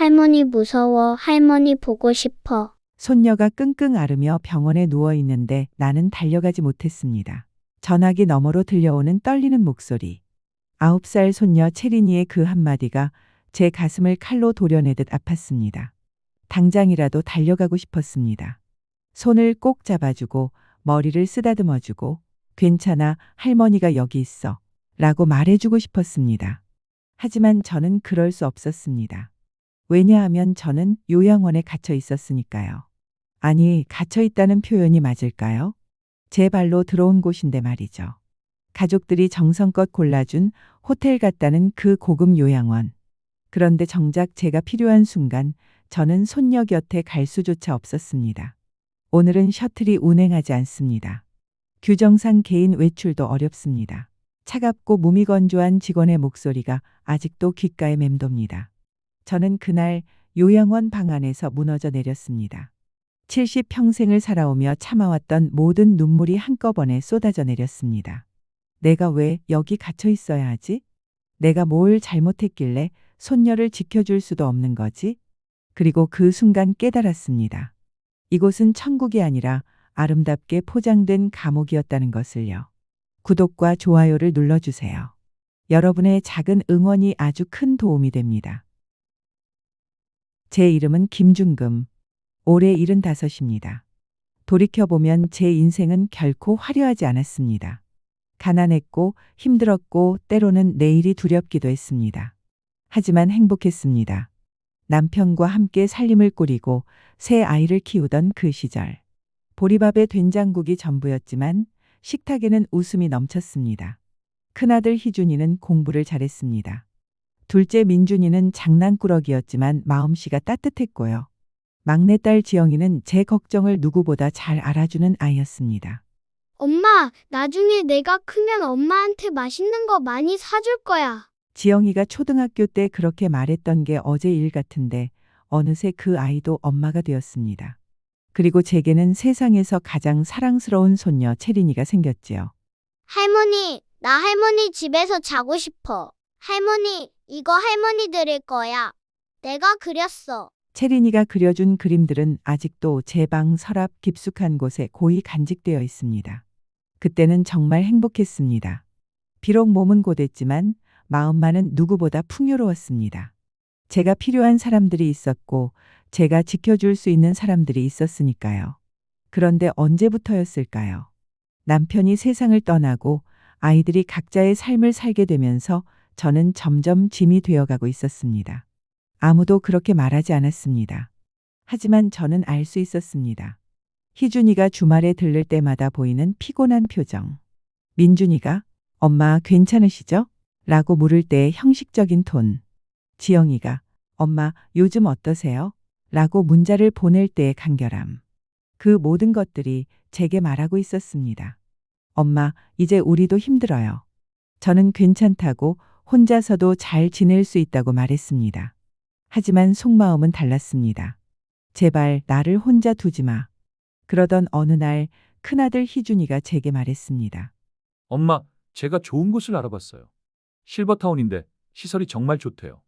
할머니 무서워. 할머니 보고 싶어. 손녀가 끙끙 앓으며 병원에 누워 있는데 나는 달려가지 못했습니다. 전화기 너머로 들려오는 떨리는 목소리. 9살 손녀 채린이의 그 한마디가 제 가슴을 칼로 도려내듯 아팠습니다. 당장이라도 달려가고 싶었습니다. 손을 꼭 잡아주고 머리를 쓰다듬어주고 괜찮아, 할머니가 여기 있어 라고 말해주고 싶었습니다. 하지만 저는 그럴 수 없었습니다. 왜냐하면 저는 요양원에 갇혀 있었으니까요. 아니, 갇혀 있다는 표현이 맞을까요? 제 발로 들어온 곳인데 말이죠. 가족들이 정성껏 골라준 호텔 같다는 그 고급 요양원. 그런데 정작 제가 필요한 순간 저는 손녀 곁에 갈 수조차 없었습니다. 오늘은 셔틀이 운행하지 않습니다. 규정상 개인 외출도 어렵습니다. 차갑고 무미건조한 직원의 목소리가 아직도 귓가에 맴돕니다. 저는 그날 요양원 방 안에서 무너져 내렸습니다. 70평생을 살아오며 참아왔던 모든 눈물이 한꺼번에 쏟아져 내렸습니다. 내가 왜 여기 갇혀 있어야 하지? 내가 뭘 잘못했길래 손녀를 지켜줄 수도 없는 거지? 그리고 그 순간 깨달았습니다. 이곳은 천국이 아니라 아름답게 포장된 감옥이었다는 것을요. 구독과 좋아요를 눌러주세요. 여러분의 작은 응원이 아주 큰 도움이 됩니다. 제 이름은 김중금. 올해 75입니다. 돌이켜보면 제 인생은 결코 화려하지 않았습니다. 가난했고 힘들었고 때로는 내일이 두렵기도 했습니다. 하지만 행복했습니다. 남편과 함께 살림을 꾸리고 새 아이를 키우던 그 시절. 보리밥에 된장국이 전부였지만 식탁에는 웃음이 넘쳤습니다. 큰아들 희준이는 공부를 잘했습니다. 둘째 민준이는 장난꾸러기였지만 마음씨가 따뜻했고요. 막내딸 지영이는 제 걱정을 누구보다 잘 알아주는 아이였습니다. 엄마, 나중에 내가 크면 엄마한테 맛있는 거 많이 사줄 거야. 지영이가 초등학교 때 그렇게 말했던 게 어제 일 같은데 어느새 그 아이도 엄마가 되었습니다. 그리고 제게는 세상에서 가장 사랑스러운 손녀 채린이가 생겼지요. 할머니, 나 할머니 집에서 자고 싶어. 할머니, 이거 할머니 드릴 거야. 내가 그렸어. 채린이가 그려준 그림들은 아직도 제 방 서랍 깊숙한 곳에 고이 간직되어 있습니다. 그때는 정말 행복했습니다. 비록 몸은 고됐지만 마음만은 누구보다 풍요로웠습니다. 제가 필요한 사람들이 있었고 제가 지켜줄 수 있는 사람들이 있었으니까요. 그런데 언제부터였을까요? 남편이 세상을 떠나고 아이들이 각자의 삶을 살게 되면서 저는 점점 짐이 되어가고 있었습니다. 아무도 그렇게 말하지 않았습니다. 하지만 저는 알 수 있었습니다. 희준이가 주말에 들를 때마다 보이는 피곤한 표정. 민준이가 엄마 괜찮으시죠? 라고 물을 때의 형식적인 톤. 지영이가 엄마 요즘 어떠세요? 라고 문자를 보낼 때의 간결함. 그 모든 것들이 제게 말하고 있었습니다. 엄마, 이제 우리도 힘들어요. 저는 괜찮다고 혼자서도 잘 지낼 수 있다고 말했습니다. 하지만 속마음은 달랐습니다. 제발 나를 혼자 두지 마. 그러던 어느 날 큰아들 희준이가 제게 말했습니다. 엄마, 제가 좋은 곳을 알아봤어요. 실버타운인데 시설이 정말 좋대요.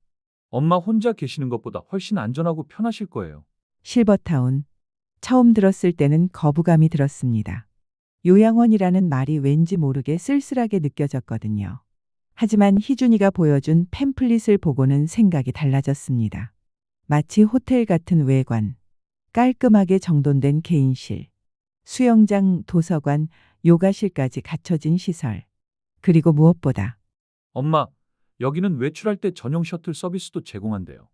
엄마 혼자 계시는 것보다 훨씬 안전하고 편하실 거예요. 실버타운. 처음 들었을 때는 거부감이 들었습니다. 요양원이라는 말이 왠지 모르게 쓸쓸하게 느껴졌거든요. 하지만 희준이가 보여준 팸플릿을 보고는 생각이 달라졌습니다. 마치 호텔 같은 외관, 깔끔하게 정돈된 개인실, 수영장, 도서관, 요가실까지 갖춰진 시설. 그리고 무엇보다 엄마, 여기는 외출할 때 전용 셔틀 서비스도 제공한대요.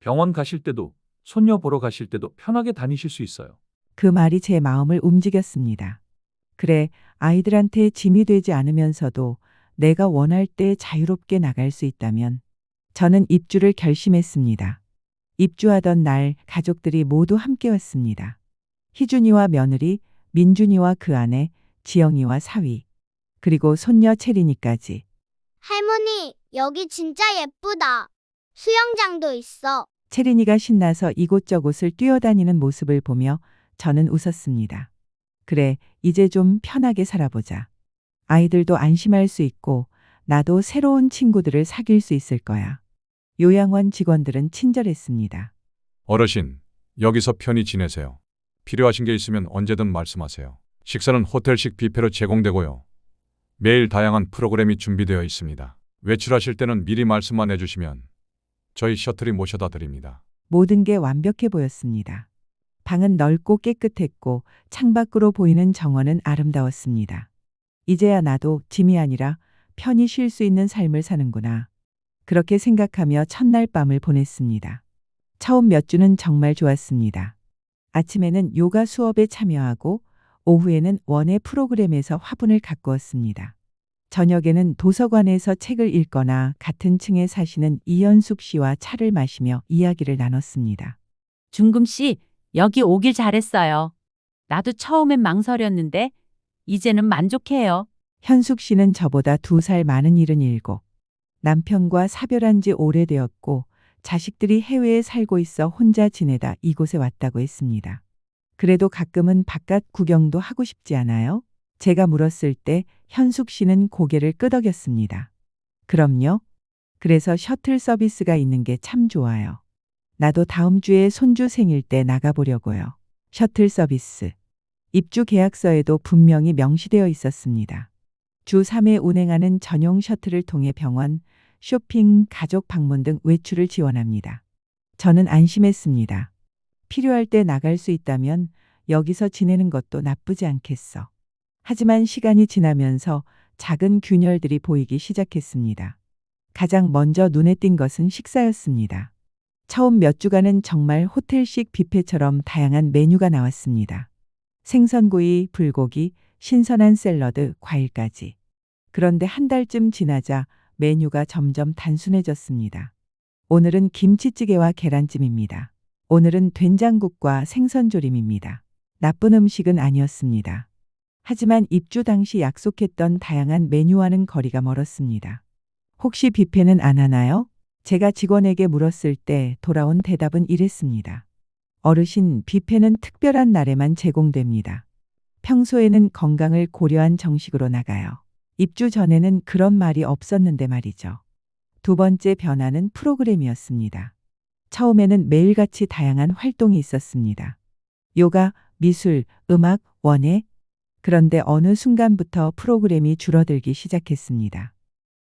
병원 가실 때도 손녀 보러 가실 때도 편하게 다니실 수 있어요. 그 말이 제 마음을 움직였습니다. 그래, 아이들한테 짐이 되지 않으면서도 내가 원할 때 자유롭게 나갈 수 있다면 저는 입주를 결심했습니다. 입주하던 날 가족들이 모두 함께 왔습니다. 희준이와 며느리, 민준이와 그 아내, 지영이와 사위, 그리고 손녀 채린이까지. 할머니, 여기 진짜 예쁘다. 수영장도 있어. 채린이가 신나서 이곳저곳을 뛰어다니는 모습을 보며 저는 웃었습니다. 그래, 이제 좀 편하게 살아보자. 아이들도 안심할 수 있고 나도 새로운 친구들을 사귈 수 있을 거야. 요양원 직원들은 친절했습니다. 어르신, 여기서 편히 지내세요. 필요하신 게 있으면 언제든 말씀하세요. 식사는 호텔식 뷔페로 제공되고요. 매일 다양한 프로그램이 준비되어 있습니다. 외출하실 때는 미리 말씀만 해주시면 저희 셔틀이 모셔다 드립니다. 모든 게 완벽해 보였습니다. 방은 넓고 깨끗했고 창밖으로 보이는 정원은 아름다웠습니다. 이제야 나도 짐이 아니라 편히 쉴 수 있는 삶을 사는구나. 그렇게 생각하며 첫날 밤을 보냈습니다. 처음 몇 주는 정말 좋았습니다. 아침에는 요가 수업에 참여하고 오후에는 원예 프로그램에서 화분을 가꾸었습니다. 저녁에는 도서관에서 책을 읽거나 같은 층에 사시는 이현숙 씨와 차를 마시며 이야기를 나눴습니다. 중금 씨, 여기 오길 잘했어요. 나도 처음엔 망설였는데 이제는 만족해요. 현숙 씨는 저보다 2살 많은 77. 남편과 사별한 지 오래되었고 자식들이 해외에 살고 있어 혼자 지내다 이곳에 왔다고 했습니다. 그래도 가끔은 바깥 구경도 하고 싶지 않아요? 제가 물었을 때 현숙 씨는 고개를 끄덕였습니다. 그럼요. 그래서 셔틀 서비스가 있는 게 참 좋아요. 나도 다음 주에 손주 생일 때 나가보려고요. 셔틀 서비스. 입주 계약서에도 분명히 명시되어 있었습니다. 주 3회 운행하는 전용 셔틀을 통해 병원, 쇼핑, 가족 방문 등 외출을 지원합니다. 저는 안심했습니다. 필요할 때 나갈 수 있다면 여기서 지내는 것도 나쁘지 않겠어. 하지만 시간이 지나면서 작은 균열들이 보이기 시작했습니다. 가장 먼저 눈에 띈 것은 식사였습니다. 처음 몇 주간은 정말 호텔식 뷔페처럼 다양한 메뉴가 나왔습니다. 생선구이, 불고기, 신선한 샐러드, 과일까지. 그런데 한 달쯤 지나자 메뉴가 점점 단순해졌습니다. 오늘은 김치찌개와 계란찜입니다. 오늘은 된장국과 생선조림입니다. 나쁜 음식은 아니었습니다. 하지만 입주 당시 약속했던 다양한 메뉴와는 거리가 멀었습니다. 혹시 뷔페는 안 하나요? 제가 직원에게 물었을 때 돌아온 대답은 이랬습니다. 어르신, 뷔페는 특별한 날에만 제공됩니다. 평소에는 건강을 고려한 정식으로 나가요. 입주 전에는 그런 말이 없었는데 말이죠. 두 번째 변화는 프로그램이었습니다. 처음에는 매일같이 다양한 활동이 있었습니다. 요가, 미술, 음악, 원예. 그런데 어느 순간부터 프로그램이 줄어들기 시작했습니다.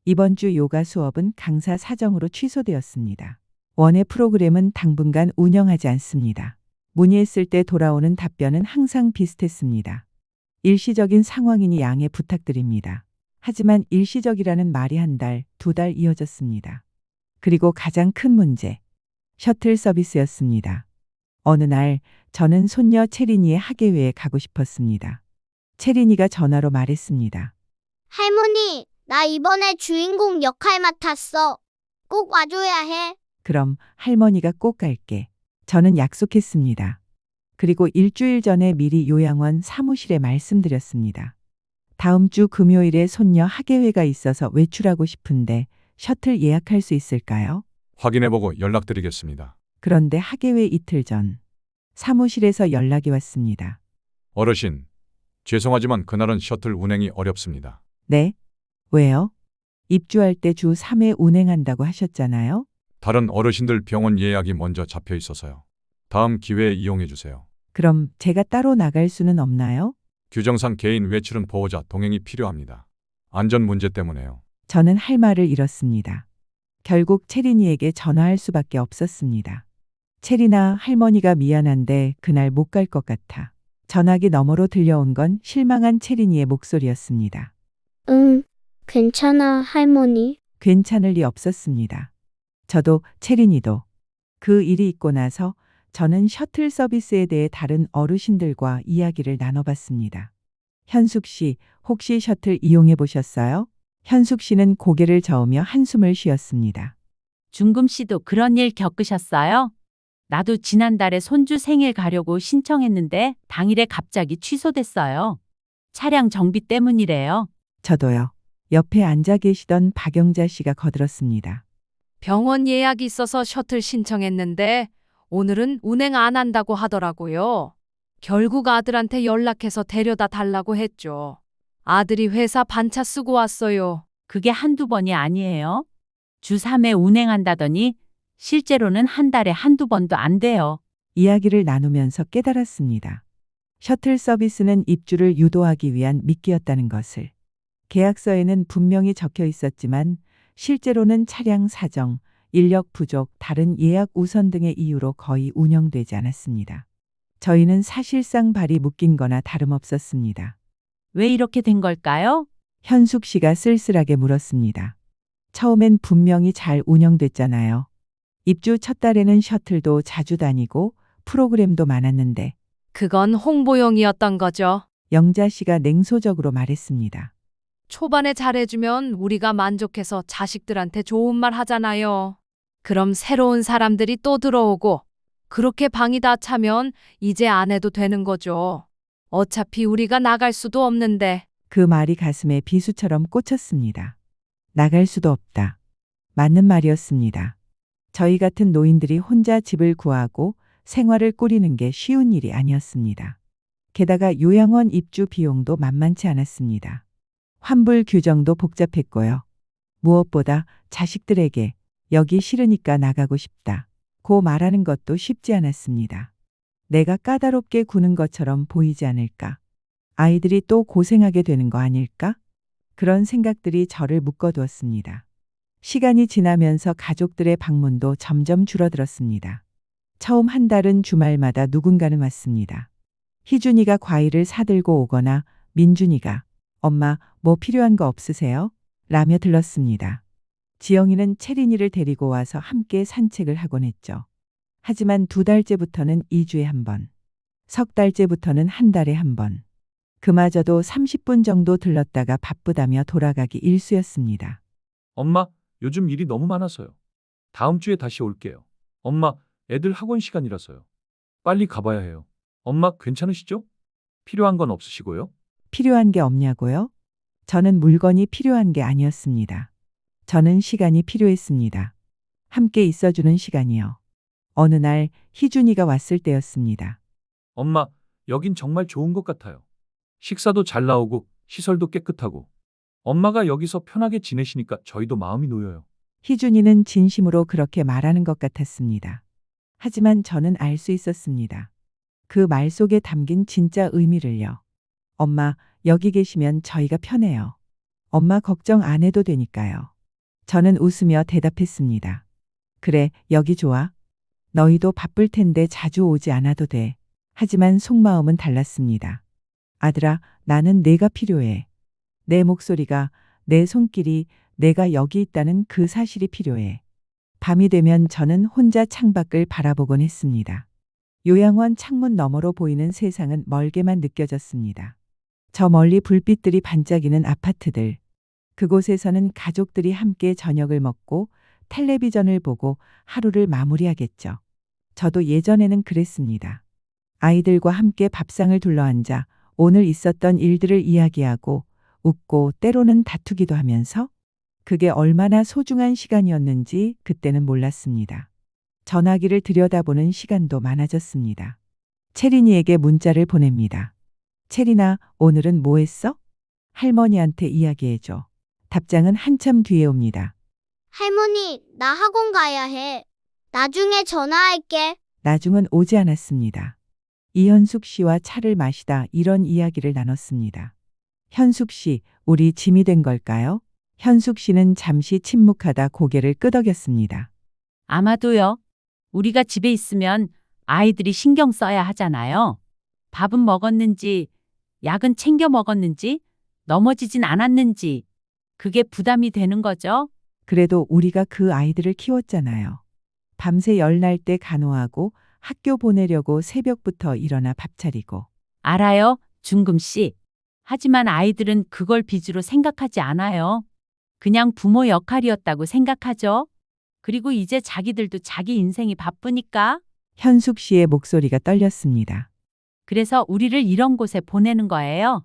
이번 주 요가 수업은 강사 사정으로 취소되었습니다. 원예 프로그램은 당분간 운영하지 않습니다. 문의했을 때 돌아오는 답변은 항상 비슷했습니다. 일시적인 상황이니 양해 부탁드립니다. 하지만 일시적이라는 말이 한 달, 2달 이어졌습니다. 그리고 가장 큰 문제, 셔틀 서비스였습니다. 어느 날 저는 손녀 채린이의 학예회에 가고 싶었습니다. 채린이가 전화로 말했습니다. 할머니, 나 이번에 주인공 역할 맡았어. 꼭 와줘야 해. 그럼 할머니가 꼭 갈게. 저는 약속했습니다. 그리고 일주일 전에 미리 요양원 사무실에 말씀드렸습니다. 다음 주 금요일에 손녀 학예회가 있어서 외출하고 싶은데 셔틀 예약할 수 있을까요? 확인해보고 연락드리겠습니다. 그런데 학예회 이틀 전 사무실에서 연락이 왔습니다. 어르신, 죄송하지만 그날은 셔틀 운행이 어렵습니다. 네? 왜요? 입주할 때 주 3회 운행한다고 하셨잖아요? 다른 어르신들 병원 예약이 먼저 잡혀 있어서요. 다음 기회에 이용해 주세요. 그럼 제가 따로 나갈 수는 없나요? 규정상 개인 외출은 보호자 동행이 필요합니다. 안전 문제 때문에요. 저는 할 말을 잃었습니다. 결국 채린이에게 전화할 수밖에 없었습니다. 채린아, 할머니가 미안한데 그날 못 갈 것 같아. 전화기 너머로 들려온 건 실망한 채린이의 목소리였습니다. 응, 괜찮아, 할머니. 괜찮을 리 없었습니다. 저도 채린이도. 그 일이 있고 나서 저는 셔틀 서비스에 대해 다른 어르신들과 이야기를 나눠봤습니다. 현숙 씨, 혹시 셔틀 이용해 보셨어요? 현숙 씨는 고개를 저으며 한숨을 쉬었습니다. 중금 씨도 그런 일 겪으셨어요? 나도 지난달에 손주 생일 가려고 신청했는데 당일에 갑자기 취소됐어요. 차량 정비 때문이래요. 저도요. 옆에 앉아 계시던 박영자 씨가 거들었습니다. 병원 예약이 있어서 셔틀 신청했는데 오늘은 운행 안 한다고 하더라고요. 결국 아들한테 연락해서 데려다 달라고 했죠. 아들이 회사 반차 쓰고 왔어요. 그게 한두 번이 아니에요. 주 3회 운행한다더니 실제로는 한 달에 한두 번도 안 돼요. 이야기를 나누면서 깨달았습니다. 셔틀 서비스는 입주를 유도하기 위한 미끼였다는 것을. 계약서에는 분명히 적혀 있었지만 실제로는 차량 사정, 인력 부족, 다른 예약 우선 등의 이유로 거의 운영되지 않았습니다. 저희는 사실상 발이 묶인 거나 다름없었습니다. 왜 이렇게 된 걸까요? 현숙 씨가 쓸쓸하게 물었습니다. 처음엔 분명히 잘 운영됐잖아요. 입주 첫 달에는 셔틀도 자주 다니고 프로그램도 많았는데 그건 홍보용이었던 거죠. 영자 씨가 냉소적으로 말했습니다. 초반에 잘해주면 우리가 만족해서 자식들한테 좋은 말 하잖아요. 그럼 새로운 사람들이 또 들어오고 그렇게 방이 다 차면 이제 안 해도 되는 거죠. 어차피 우리가 나갈 수도 없는데. 그 말이 가슴에 비수처럼 꽂혔습니다. 나갈 수도 없다. 맞는 말이었습니다. 저희 같은 노인들이 혼자 집을 구하고 생활을 꾸리는 게 쉬운 일이 아니었습니다. 게다가 요양원 입주 비용도 만만치 않았습니다. 환불 규정도 복잡했고요. 무엇보다 자식들에게 여기 싫으니까 나가고 싶다. 고 말하는 것도 쉽지 않았습니다. 내가 까다롭게 구는 것처럼 보이지 않을까? 아이들이 또 고생하게 되는 거 아닐까? 그런 생각들이 저를 묶어두었습니다. 시간이 지나면서 가족들의 방문도 점점 줄어들었습니다. 처음 한 달은 주말마다 누군가는 왔습니다. 희준이가 과일을 사들고 오거나 민준이가 엄마 뭐 필요한 거 없으세요? 라며 들렀습니다. 지영이는 채린이를 데리고 와서 함께 산책을 하곤 했죠. 하지만 2달째부터는 2주에 한 번, 석 달째부터는 한 달에 한 번. 그마저도 30분 정도 들렀다가 바쁘다며 돌아가기 일쑤였습니다. 엄마, 요즘 일이 너무 많아서요. 다음 주에 다시 올게요. 엄마, 애들 학원 시간이라서요. 빨리 가봐야 해요. 엄마, 괜찮으시죠? 필요한 건 없으시고요? 필요한 게 없냐고요? 저는 물건이 필요한 게 아니었습니다. 저는 시간이 필요했습니다. 함께 있어주는 시간이요. 어느 날 희준이가 왔을 때였습니다. 엄마, 여긴 정말 좋은 것 같아요. 식사도 잘 나오고 시설도 깨끗하고 엄마가 여기서 편하게 지내시니까 저희도 마음이 놓여요. 희준이는 진심으로 그렇게 말하는 것 같았습니다. 하지만 저는 알 수 있었습니다. 그 말 속에 담긴 진짜 의미를요. 엄마, 여기 계시면 저희가 편해요. 엄마 걱정 안 해도 되니까요. 저는 웃으며 대답했습니다. 그래, 여기 좋아. 너희도 바쁠 텐데 자주 오지 않아도 돼. 하지만 속마음은 달랐습니다. 아들아, 나는 내가 필요해. 내 목소리가, 내 손길이, 내가 여기 있다는 그 사실이 필요해. 밤이 되면 저는 혼자 창밖을 바라보곤 했습니다. 요양원 창문 너머로 보이는 세상은 멀게만 느껴졌습니다. 저 멀리 불빛들이 반짝이는 아파트들. 그곳에서는 가족들이 함께 저녁을 먹고 텔레비전을 보고 하루를 마무리하겠죠. 저도 예전에는 그랬습니다. 아이들과 함께 밥상을 둘러앉아 오늘 있었던 일들을 이야기하고 웃고 때로는 다투기도 하면서 그게 얼마나 소중한 시간이었는지 그때는 몰랐습니다. 전화기를 들여다보는 시간도 많아졌습니다. 채린이에게 문자를 보냅니다. 채린아, 오늘은 뭐 했어? 할머니한테 이야기해줘. 답장은 한참 뒤에 옵니다. 할머니, 나 학원 가야 해. 나중에 전화할게. 나중은 오지 않았습니다. 이현숙 씨와 차를 마시다 이런 이야기를 나눴습니다. 현숙 씨, 우리 짐이 된 걸까요? 현숙 씨는 잠시 침묵하다 고개를 끄덕였습니다. 아마도요. 우리가 집에 있으면 아이들이 신경 써야 하잖아요. 밥은 먹었는지, 약은 챙겨 먹었는지, 넘어지진 않았는지, 그게 부담이 되는 거죠. 그래도 우리가 그 아이들을 키웠잖아요. 밤새 열 날 때 간호하고 학교 보내려고 새벽부터 일어나 밥 차리고. 알아요, 중금 씨. 하지만 아이들은 그걸 빚으로 생각하지 않아요. 그냥 부모 역할이었다고 생각하죠. 그리고 이제 자기들도 자기 인생이 바쁘니까. 현숙 씨의 목소리가 떨렸습니다. 그래서 우리를 이런 곳에 보내는 거예요.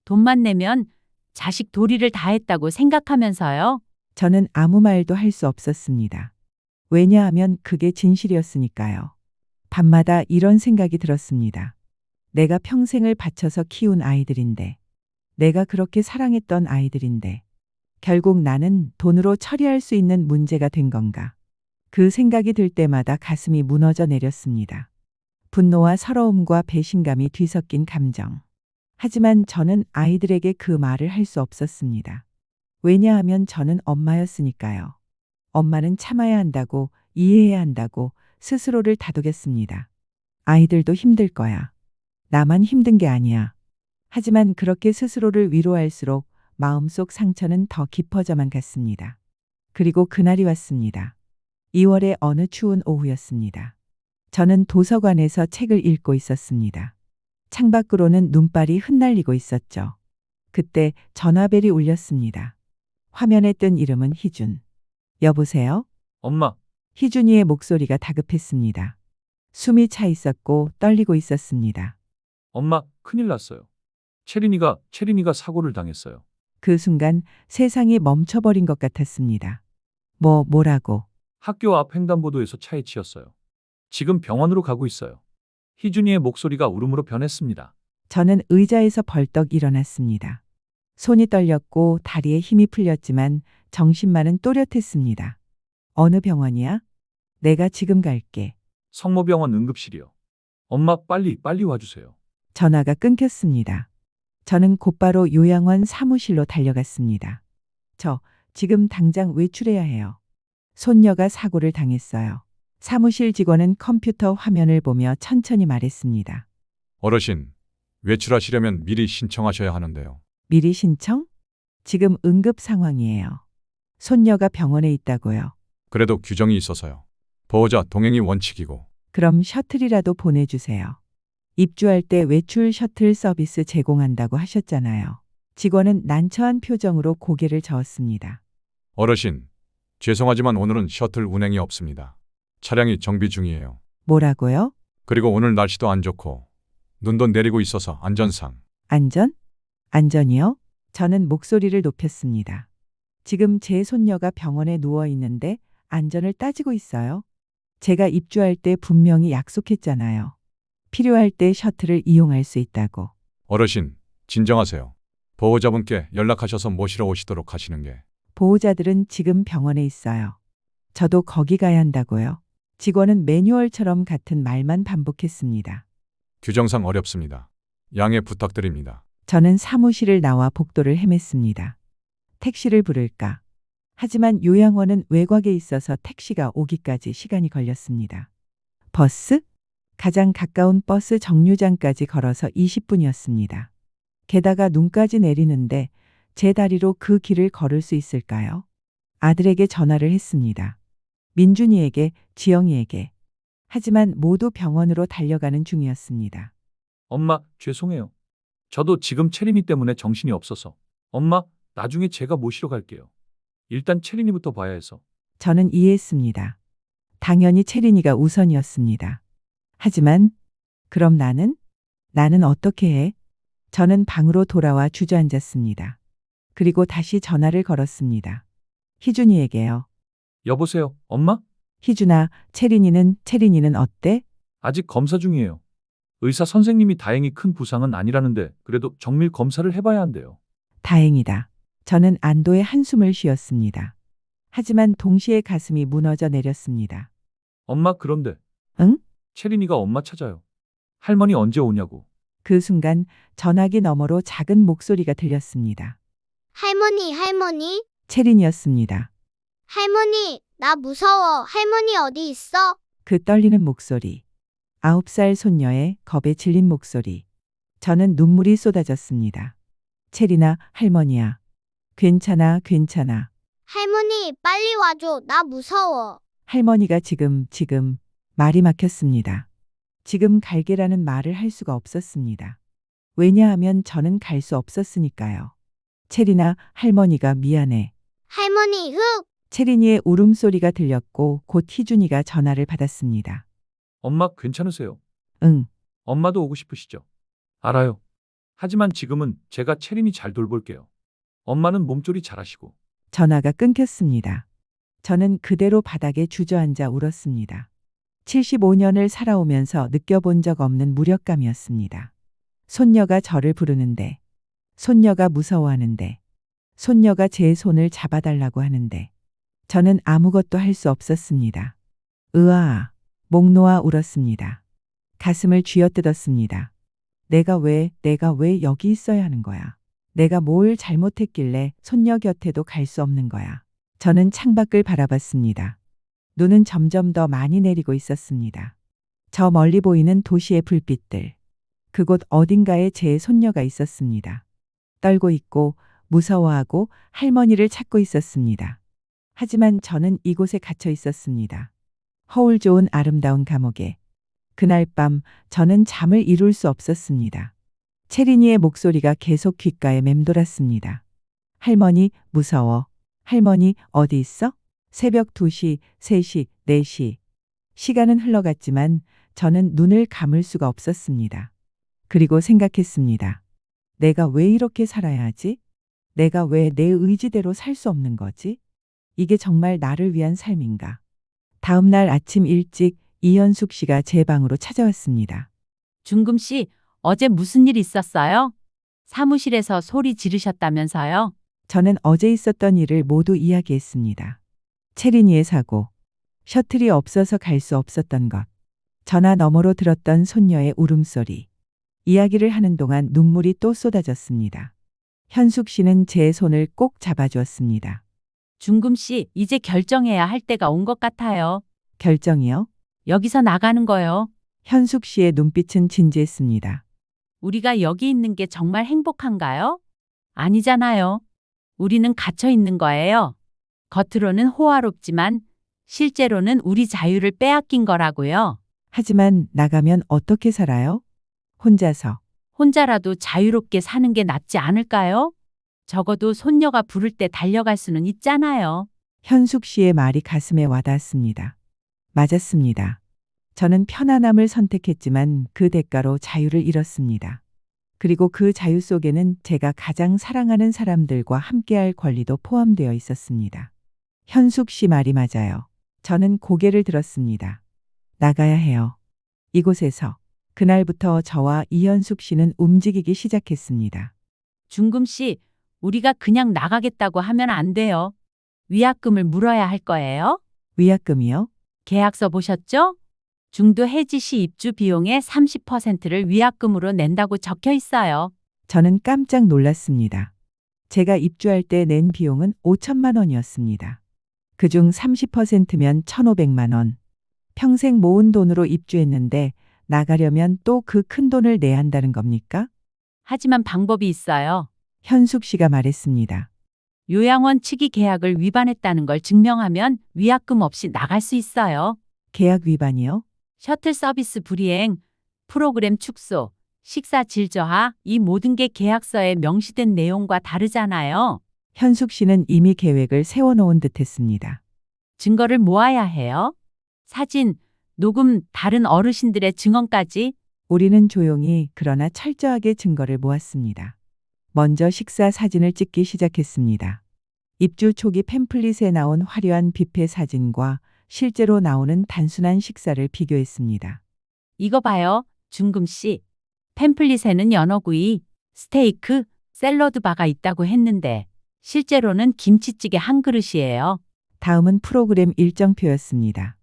돈만 내면 자식 도리를 다했다고 생각하면서요. 저는 아무 말도 할 수 없었습니다. 왜냐하면 그게 진실이었으니까요. 밤마다 이런 생각이 들었습니다. 내가 평생을 바쳐서 키운 아이들인데, 내가 그렇게 사랑했던 아이들인데, 결국 나는 돈으로 처리할 수 있는 문제가 된 건가? 그 생각이 들 때마다 가슴이 무너져 내렸습니다. 분노와 서러움과 배신감이 뒤섞인 감정. 하지만 저는 아이들에게 그 말을 할 수 없었습니다. 왜냐하면 저는 엄마였으니까요. 엄마는 참아야 한다고, 이해해야 한다고 스스로를 다독였습니다. 아이들도 힘들 거야. 나만 힘든 게 아니야. 하지만 그렇게 스스로를 위로할수록 마음속 상처는 더 깊어져만 갔습니다. 그리고 그날이 왔습니다. 2월의 어느 추운 오후였습니다. 저는 도서관에서 책을 읽고 있었습니다. 창밖으로는 눈발이 흩날리고 있었죠. 그때 전화벨이 울렸습니다. 화면에 뜬 이름은 희준. 여보세요? 엄마, 희준이의 목소리가 다급했습니다. 숨이 차 있었고 떨리고 있었습니다. 엄마, 큰일 났어요. 채린이가 사고를 당했어요. 그 순간 세상이 멈춰버린 것 같았습니다. 뭐라고? 학교 앞 횡단보도에서 차에 치였어요. 지금 병원으로 가고 있어요. 희준이의 목소리가 울음으로 변했습니다. 저는 의자에서 벌떡 일어났습니다. 손이 떨렸고 다리에 힘이 풀렸지만 정신만은 또렷했습니다. 어느 병원이야? 내가 지금 갈게. 성모병원 응급실이요. 엄마, 빨리 와주세요. 전화가 끊겼습니다. 저는 곧바로 요양원 사무실로 달려갔습니다. 저 지금 당장 외출해야 해요. 손녀가 사고를 당했어요. 사무실 직원은 컴퓨터 화면을 보며 천천히 말했습니다. 어르신, 외출하시려면 미리 신청하셔야 하는데요. 미리 신청? 지금 응급 상황이에요. 손녀가 병원에 있다고요. 그래도 규정이 있어서요. 보호자 동행이 원칙이고. 그럼 셔틀이라도 보내주세요. 입주할 때 외출 셔틀 서비스 제공한다고 하셨잖아요. 직원은 난처한 표정으로 고개를 저었습니다. 어르신, 죄송하지만 오늘은 셔틀 운행이 없습니다. 차량이 정비 중이에요. 뭐라고요? 그리고 오늘 날씨도 안 좋고 눈도 내리고 있어서 안전상. 안전? 안전이요? 저는 목소리를 높였습니다. 지금 제 손녀가 병원에 누워 있는데 안전을 따지고 있어요? 제가 입주할 때 분명히 약속했잖아요. 필요할 때 셔틀을 이용할 수 있다고. 어르신, 진정하세요. 보호자분께 연락하셔서 모시러 오시도록 하시는 게. 보호자들은 지금 병원에 있어요. 저도 거기 가야 한다고요. 직원은 매뉴얼처럼 같은 말만 반복했습니다. 규정상 어렵습니다. 양해 부탁드립니다. 저는 사무실을 나와 복도를 헤맸습니다. 택시를 부를까? 하지만 요양원은 외곽에 있어서 택시가 오기까지 시간이 걸렸습니다. 버스? 가장 가까운 버스 정류장까지 걸어서 20분이었습니다. 게다가 눈까지 내리는데 제 다리로 그 길을 걸을 수 있을까요? 아들에게 전화를 했습니다. 민준이에게, 지영이에게. 하지만 모두 병원으로 달려가는 중이었습니다. 엄마, 죄송해요. 저도 지금 채린이 때문에 정신이 없어서. 엄마, 나중에 제가 모시러 갈게요. 일단 채린이부터 봐야 해서. 저는 이해했습니다. 당연히 채린이가 우선이었습니다. 하지만 그럼 나는 어떻게 해? 저는 방으로 돌아와 주저앉았습니다. 그리고 다시 전화를 걸었습니다. 희준이에게요. 여보세요, 엄마? 희준아, 채린이는 어때? 아직 검사 중이에요. 의사 선생님이 다행히 큰 부상은 아니라는데 그래도 정밀 검사를 해봐야 한대요. 다행이다. 저는 안도의 한숨을 쉬었습니다. 하지만 동시에 가슴이 무너져 내렸습니다. 엄마, 그런데. 응? 채린이가 엄마 찾아요. 할머니 언제 오냐고. 그 순간 전화기 너머로 작은 목소리가 들렸습니다. 할머니. 채린이었습니다. 할머니, 나 무서워. 할머니 어디 있어? 그 떨리는 목소리. 9살 손녀의 겁에 질린 목소리. 저는 눈물이 쏟아졌습니다. 채린아, 할머니야. 괜찮아. 할머니, 빨리 와줘. 나 무서워. 할머니가 지금 말이 막혔습니다. 지금 갈게라는 말을 할 수가 없었습니다. 왜냐하면 저는 갈 수 없었으니까요. 채린아, 할머니가 미안해. 할머니, 채린이의 울음소리가 들렸고 곧 희준이가 전화를 받았습니다. 엄마, 괜찮으세요? 응, 엄마도 오고 싶으시죠? 알아요. 하지만 지금은 제가 채린이 잘 돌볼게요. 엄마는 몸조리 잘하시고. 전화가 끊겼습니다. 저는 그대로 바닥에 주저앉아 울었습니다. 75년을 살아오면서 느껴본 적 없는 무력감이었습니다. 손녀가 저를 부르는데, 손녀가 무서워하는데, 손녀가 제 손을 잡아달라고 하는데, 저는 아무것도 할 수 없었습니다. 으아, 목 놓아 울었습니다. 가슴을 쥐어뜯었습니다. 내가 왜 여기 있어야 하는 거야? 내가 뭘 잘못했길래 손녀 곁에도 갈 수 없는 거야? 저는 창밖을 바라봤습니다. 눈은 점점 더 많이 내리고 있었습니다. 저 멀리 보이는 도시의 불빛들. 그곳 어딘가에 제 손녀가 있었습니다. 떨고 있고 무서워하고 할머니를 찾고 있었습니다. 하지만 저는 이곳에 갇혀 있었습니다. 허울 좋은 아름다운 감옥에. 그날 밤 저는 잠을 이룰 수 없었습니다. 체린이의 목소리가 계속 귓가에 맴돌았습니다. 할머니, 무서워. 할머니, 어디 있어? 새벽 2시, 3시, 4시. 시간은 흘러갔지만 저는 눈을 감을 수가 없었습니다. 그리고 생각했습니다. 내가 왜 이렇게 살아야 하지? 내가 왜 내 의지대로 살 수 없는 거지? 이게 정말 나를 위한 삶인가? 다음 날 아침 일찍 이현숙 씨가 제 방으로 찾아왔습니다. 중금 씨, 어제 무슨 일 있었어요? 사무실에서 소리 지르셨다면서요? 저는 어제 있었던 일을 모두 이야기했습니다. 체린이의 사고, 셔틀이 없어서 갈 수 없었던 것, 전화 너머로 들었던 손녀의 울음소리. 이야기를 하는 동안 눈물이 또 쏟아졌습니다. 현숙 씨는 제 손을 꼭 잡아주었습니다. 중금 씨, 이제 결정해야 할 때가 온 것 같아요. 결정이요? 여기서 나가는 거요. 현숙 씨의 눈빛은 진지했습니다. 우리가 여기 있는 게 정말 행복한가요? 아니잖아요. 우리는 갇혀 있는 거예요. 겉으로는 호화롭지만 실제로는 우리 자유를 빼앗긴 거라고요. 하지만 나가면 어떻게 살아요? 혼자서. 혼자라도 자유롭게 사는 게 낫지 않을까요? 적어도 손녀가 부를 때 달려갈 수는 있잖아요. 현숙 씨의 말이 가슴에 와닿았습니다. 맞았습니다. 저는 편안함을 선택했지만 그 대가로 자유를 잃었습니다. 그리고 그 자유 속에는 제가 가장 사랑하는 사람들과 함께할 권리도 포함되어 있었습니다. 현숙 씨 말이 맞아요. 저는 고개를 들었습니다. 나가야 해요. 이곳에서. 그날부터 저와 이현숙 씨는 움직이기 시작했습니다. 중금 씨, 우리가 그냥 나가겠다고 하면 안 돼요. 위약금을 물어야 할 거예요. 위약금이요? 계약서 보셨죠? 중도 해지 시 입주 비용의 30%를 위약금으로 낸다고 적혀 있어요. 저는 깜짝 놀랐습니다. 제가 입주할 때 낸 비용은 5천만 원이었습니다. 그중 30%면 1,500만 원. 평생 모은 돈으로 입주했는데 나가려면 또 그 큰 돈을 내야 한다는 겁니까? 하지만 방법이 있어요. 현숙 씨가 말했습니다. 요양원 측이 계약을 위반했다는 걸 증명하면 위약금 없이 나갈 수 있어요. 계약 위반이요? 셔틀 서비스 불이행, 프로그램 축소, 식사 질 저하, 이 모든 게 계약서에 명시된 내용과 다르잖아요. 현숙 씨는 이미 계획을 세워놓은 듯했습니다. 증거를 모아야 해요. 사진, 녹음, 다른 어르신들의 증언까지. 우리는 조용히 그러나 철저하게 증거를 모았습니다. 먼저 식사 사진을 찍기 시작했습니다. 입주 초기 팸플릿에 나온 화려한 뷔페 사진과 실제로 나오는 단순한 식사를 비교했습니다. 이거 봐요, 중금 씨. 팸플릿에는 연어구이, 스테이크, 샐러드 바가 있다고 했는데 실제로는 김치찌개 한 그릇이에요. 다음은 프로그램 일정표였습니다.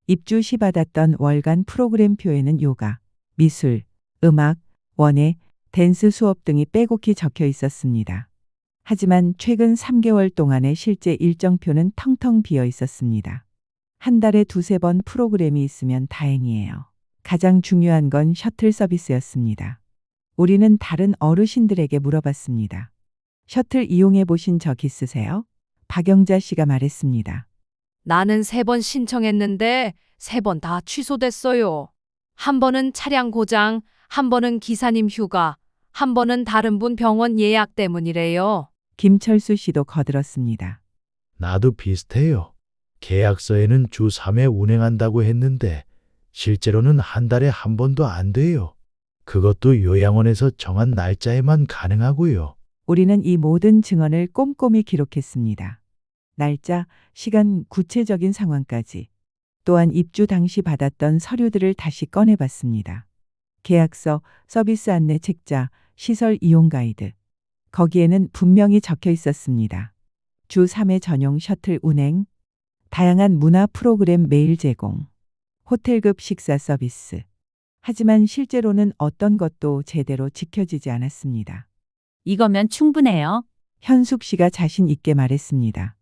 입주 시 받았던 월간 프로그램표에는 요가, 미술, 음악, 원예, 댄스 수업 등이 빼곡히 적혀 있었습니다. 하지만 최근 3개월 동안의 실제 일정표는 텅텅 비어 있었습니다. 한 달에 2~3번 프로그램이 있으면 다행이에요. 가장 중요한 건 셔틀 서비스였습니다. 우리는 다른 어르신들에게 물어봤습니다. 셔틀 이용해 보신 적 있으세요? 박영자 씨가 말했습니다. 나는 3번 신청했는데 3번 다 취소됐어요. 한 번은 차량 고장, 한 번은 기사님 휴가, 한 번은 다른 분 병원 예약 때문이래요. 김철수 씨도 거들었습니다. 나도 비슷해요. 계약서에는 주 3회 운행한다고 했는데 실제로는 한 달에 한 번도 안 돼요. 그것도 요양원에서 정한 날짜에만 가능하고요. 우리는 이 모든 증언을 꼼꼼히 기록했습니다. 날짜, 시간, 구체적인 상황까지. 또한 입주 당시 받았던 서류들을 다시 꺼내봤습니다. 계약서, 서비스 안내 책자, 시설 이용 가이드. 거기에는 분명히 적혀 있었습니다. 주 3회 전용 셔틀 운행, 다양한 문화 프로그램 메일 제공. 호텔급 식사 서비스. 하지만 실제로는 어떤 것도 제대로 지켜지지 않았습니다. 이거면 충분해요. 현숙 씨가 자신 있게 말했습니다.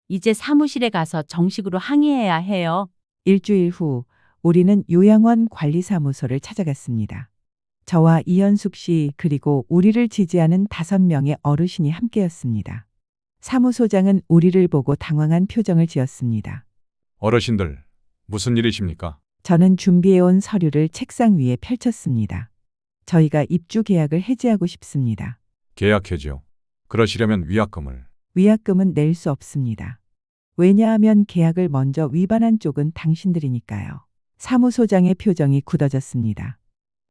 이제 사무실에 가서 정식으로 항의해야 해요. 일주일 후 우리는 요양원 관리사무소를 찾아갔습니다. 저와 이현숙 씨 그리고 우리를 지지하는 5명의 어르신이 함께였습니다. 사무소장은 우리를 보고 당황한 표정을 지었습니다. 어르신들, 무슨 일이십니까? 저는 준비해온 서류를 책상 위에 펼쳤습니다. 저희가 입주 계약을 해지하고 싶습니다. 계약 해지요. 그러시려면 위약금을. 위약금은 낼 수 없습니다. 왜냐하면 계약을 먼저 위반한 쪽은 당신들이니까요. 사무소장의 표정이 굳어졌습니다.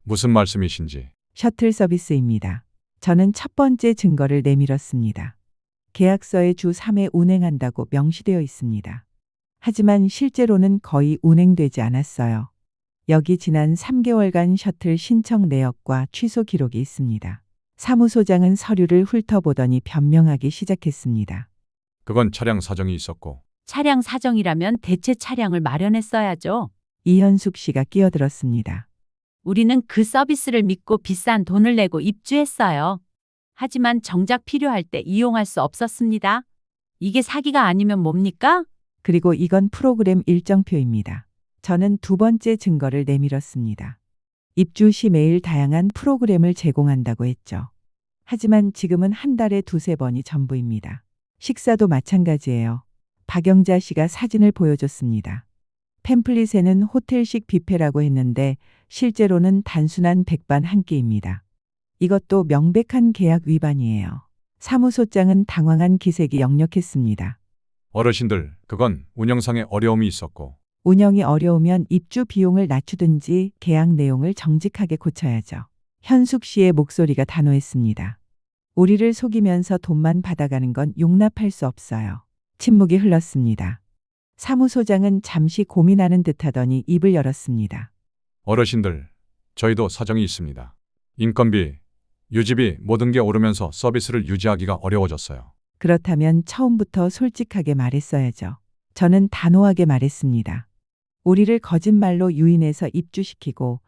무슨 말씀이신지. 셔틀 서비스입니다. 저는 첫 번째 증거를 내밀었습니다. 계약서에 주 3회 운행한다고 명시되어 있습니다. 하지만 실제로는 거의 운행되지 않았어요. 여기 지난 3개월간 셔틀 신청 내역과 취소 기록이 있습니다. 사무소장은 서류를 훑어보더니 변명하기 시작했습니다. 그건 차량 사정이 있었고. 차량 사정이라면 대체 차량을 마련했어야죠. 이현숙 씨가 끼어들었습니다. 우리는 그 서비스를 믿고 비싼 돈을 내고 입주했어요. 하지만 정작 필요할 때 이용할 수 없었습니다. 이게 사기가 아니면 뭡니까? 그리고 이건 프로그램 일정표입니다. 저는 두 번째 증거를 내밀었습니다. 입주 시 매일 다양한 프로그램을 제공한다고 했죠. 하지만 지금은 한 달에 2~3번이 전부입니다. 식사도 마찬가지예요. 박영자 씨가 사진을 보여줬습니다. 팸플릿에는 호텔식 뷔페라고 했는데 실제로는 단순한 백반 한 끼입니다. 이것도 명백한 계약 위반이에요. 사무소장은 당황한 기색이 역력했습니다. 어르신들, 그건 운영상의 어려움이 있었고. 운영이 어려우면 입주 비용을 낮추든지 계약 내용을 정직하게 고쳐야죠. 현숙 씨의 목소리가 단호했습니다. 우리를 속이면서 돈만 받아가는 건 용납할 수 없어요. 침묵이 흘렀습니다. 사무소장은 잠시 고민하는 듯하더니 입을 열었습니다. 어르신들, 저희도 사정이 있습니다. 인건비, 유지비 모든 게 오르면서 서비스를 유지하기가 어려워졌어요. 그렇다면 처음부터 솔직하게 말했어야죠. 저는 단호하게 말했습니다. 우리를 거짓말로 유인해서 입주시키고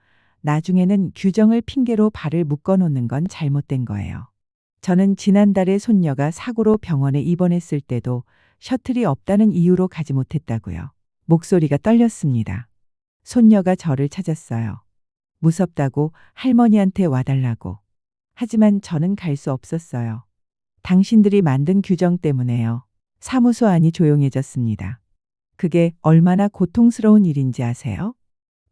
나중에는 규정을 핑계로 발을 묶어놓는 건 잘못된 거예요. 저는 지난달에 손녀가 사고로 병원에 입원했을 때도 셔틀이 없다는 이유로 가지 못했다고요. 목소리가 떨렸습니다. 손녀가 저를 찾았어요. 무섭다고 할머니한테 와달라고. 하지만 저는 갈 수 없었어요. 당신들이 만든 규정 때문에요. 사무소 안이 조용해졌습니다. 그게 얼마나 고통스러운 일인지 아세요?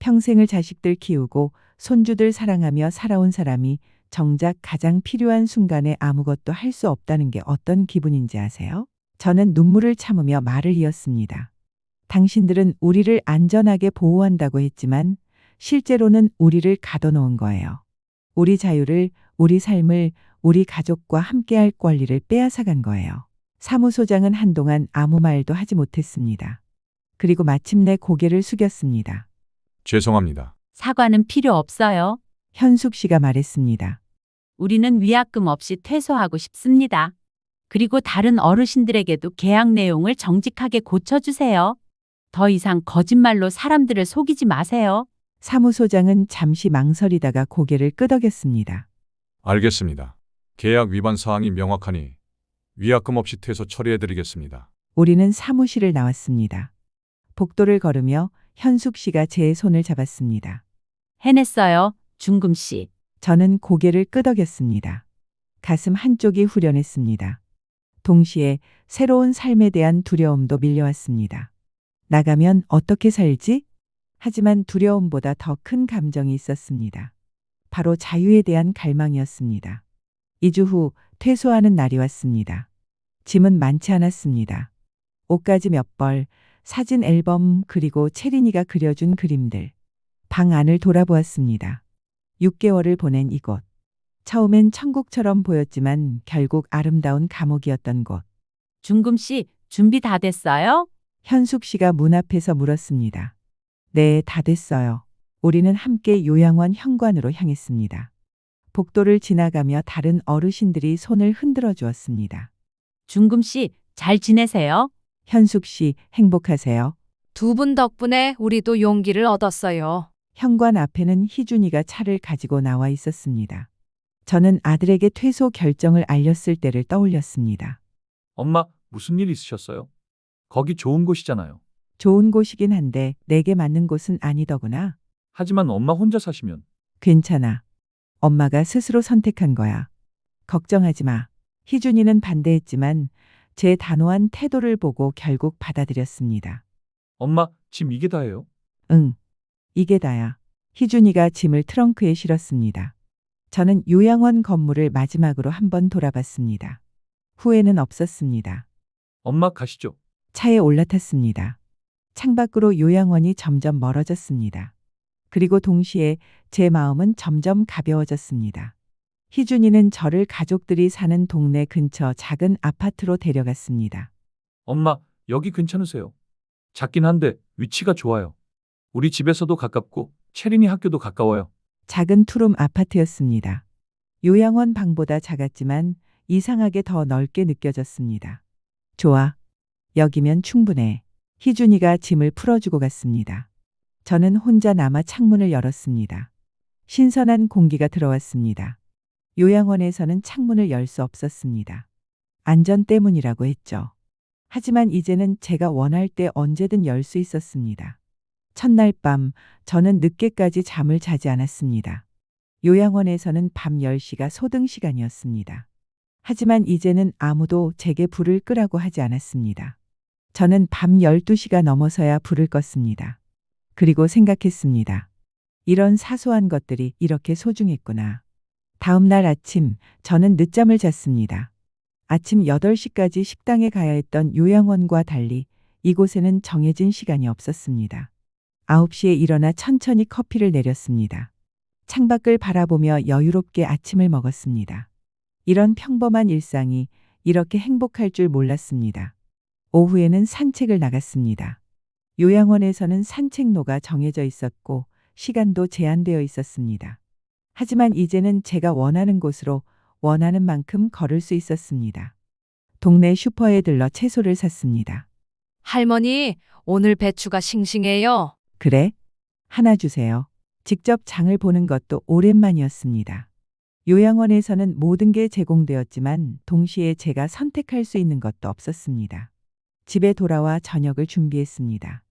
평생을 자식들 키우고 손주들 사랑하며 살아온 사람이 정작 가장 필요한 순간에 아무것도 할 수 없다는 게 어떤 기분인지 아세요? 저는 눈물을 참으며 말을 이었습니다. 당신들은 우리를 안전하게 보호한다고 했지만 실제로는 우리를 가둬놓은 거예요. 우리 자유를, 우리 삶을, 우리 가족과 함께할 권리를 빼앗아간 거예요. 사무소장은 한동안 아무 말도 하지 못했습니다. 그리고 마침내 고개를 숙였습니다. 죄송합니다. 사과는 필요 없어요. 현숙 씨가 말했습니다. 우리는 위약금 없이 퇴소하고 싶습니다. 그리고 다른 어르신들에게도 계약 내용을 정직하게 고쳐주세요. 더 이상 거짓말로 사람들을 속이지 마세요. 사무소장은 잠시 망설이다가 고개를 끄덕였습니다. 알겠습니다. 계약 위반 사항이 명확하니 위약금 없이 퇴소 처리해드리겠습니다. 우리는 사무실을 나왔습니다. 복도를 걸으며 현숙 씨가 제 손을 잡았습니다. 해냈어요, 중금 씨. 저는 고개를 끄덕였습니다. 가슴 한쪽이 후련했습니다. 동시에 새로운 삶에 대한 두려움도 밀려왔습니다. 나가면 어떻게 살지? 하지만 두려움보다 더 큰 감정이 있었습니다. 바로 자유에 대한 갈망이었습니다. 2주 후 퇴소하는 날이 왔습니다. 짐은 많지 않았습니다. 옷가지 몇 벌, 사진 앨범 그리고 채린이가 그려준 그림들. 방 안을 돌아보았습니다. 6개월을 보낸 이곳. 처음엔 천국처럼 보였지만 결국 아름다운 감옥이었던 곳. 중금 씨, 준비 다 됐어요? 현숙 씨가 문 앞에서 물었습니다. 네, 다 됐어요. 우리는 함께 요양원 현관으로 향했습니다. 복도를 지나가며 다른 어르신들이 손을 흔들어 주었습니다. 중금 씨, 잘 지내세요? 현숙 씨, 행복하세요? 두 분 덕분에 우리도 용기를 얻었어요. 현관 앞에는 희준이가 차를 가지고 나와 있었습니다. 저는 아들에게 퇴소 결정을 알렸을 때를 떠올렸습니다. 엄마, 무슨 일 있으셨어요? 거기 좋은 곳이잖아요. 좋은 곳이긴 한데 내게 맞는 곳은 아니더구나. 하지만 엄마 혼자 사시면 괜찮아. 엄마가 스스로 선택한 거야. 걱정하지 마. 희준이는 반대했지만 제 단호한 태도를 보고 결국 받아들였습니다. 엄마, 짐 이게 다예요? 응. 이게 다야. 희준이가 짐을 트렁크에 실었습니다. 저는 요양원 건물을 마지막으로 한번 돌아봤습니다. 후회는 없었습니다. 엄마 가시죠. 차에 올라탔습니다. 창밖으로 요양원이 점점 멀어졌습니다. 그리고 동시에 제 마음은 점점 가벼워졌습니다. 희준이는 저를 가족들이 사는 동네 근처 작은 아파트로 데려갔습니다. 엄마, 여기 괜찮으세요? 작긴 한데 위치가 좋아요. 우리 집에서도 가깝고 채린이 학교도 가까워요. 작은 투룸 아파트였습니다. 요양원 방보다 작았지만 이상하게 더 넓게 느껴졌습니다. 좋아. 여기면 충분해. 희준이가 짐을 풀어주고 갔습니다. 저는 혼자 남아 창문을 열었습니다. 신선한 공기가 들어왔습니다. 요양원에서는 창문을 열 수 없었습니다. 안전 때문이라고 했죠. 하지만 이제는 제가 원할 때 언제든 열 수 있었습니다. 첫날 밤 저는 늦게까지 잠을 자지 않았습니다. 요양원에서는 밤 10시가 소등 시간이었습니다. 하지만 이제는 아무도 제게 불을 끄라고 하지 않았습니다. 저는 밤 12시가 넘어서야 불을 껐습니다. 그리고 생각했습니다. 이런 사소한 것들이 이렇게 소중했구나. 다음 날 아침 저는 늦잠을 잤습니다. 아침 8시까지 식당에 가야 했던 요양원과 달리 이곳에는 정해진 시간이 없었습니다. 9시에 일어나 천천히 커피를 내렸습니다. 창밖을 바라보며 여유롭게 아침을 먹었습니다. 이런 평범한 일상이 이렇게 행복할 줄 몰랐습니다. 오후에는 산책을 나갔습니다. 요양원에서는 산책로가 정해져 있었고 시간도 제한되어 있었습니다. 하지만 이제는 제가 원하는 곳으로 원하는 만큼 걸을 수 있었습니다. 동네 슈퍼에 들러 채소를 샀습니다. 할머니, 오늘 배추가 싱싱해요. 그래? 하나 주세요. 직접 장을 보는 것도 오랜만이었습니다. 요양원에서는 모든 게 제공되었지만 동시에 제가 선택할 수 있는 것도 없었습니다. 집에 돌아와 저녁을 준비했습니다.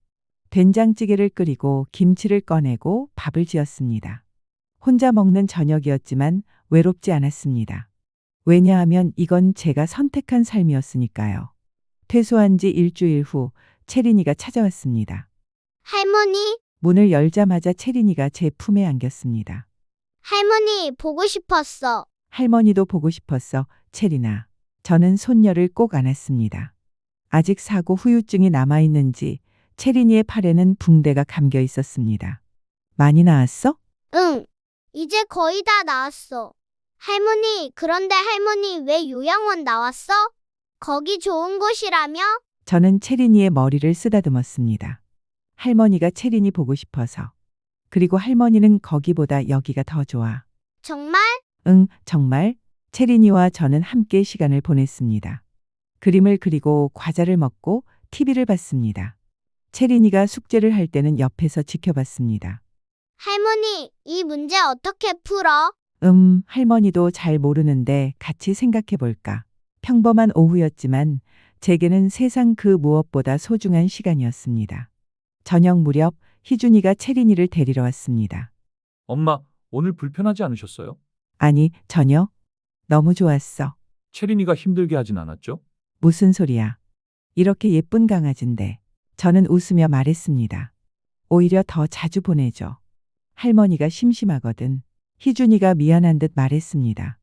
된장찌개를 끓이고 김치를 꺼내고 밥을 지었습니다. 혼자 먹는 저녁이었지만 외롭지 않았습니다. 왜냐하면 이건 제가 선택한 삶이었으니까요. 퇴소한 지 일주일 후 채린이가 찾아왔습니다. 할머니, 문을 열자마자 채린이가 제 품에 안겼습니다. 할머니 보고 싶었어. 할머니도 보고 싶었어, 채린아. 저는 손녀를 꼭 안았습니다. 아직 사고 후유증이 남아있는지 채린이의 팔에는 붕대가 감겨 있었습니다. 많이 나았어? 응, 이제 거의 다 나았어. 할머니, 그런데 할머니 왜 요양원 나왔어? 거기 좋은 곳이라며? 저는 채린이의 머리를 쓰다듬었습니다. 할머니가 채린이 보고 싶어서. 그리고 할머니는 거기보다 여기가 더 좋아. 정말? 응, 정말. 채린이와 저는 함께 시간을 보냈습니다. 그림을 그리고 과자를 먹고 TV를 봤습니다. 채린이가 숙제를 할 때는 옆에서 지켜봤습니다. 할머니, 이 문제 어떻게 풀어? 할머니도 잘 모르는데 같이 생각해 볼까. 평범한 오후였지만 제게는 세상 그 무엇보다 소중한 시간이었습니다. 저녁 무렵 희준이가 채린이를 데리러 왔습니다. 엄마, 오늘 불편하지 않으셨어요? 아니, 전혀. 너무 좋았어. 채린이가 힘들게 하진 않았죠? 무슨 소리야. 이렇게 예쁜 강아지인데. 저는 웃으며 말했습니다. 오히려 더 자주 보내줘. 할머니가 심심하거든. 희준이가 미안한 듯 말했습니다.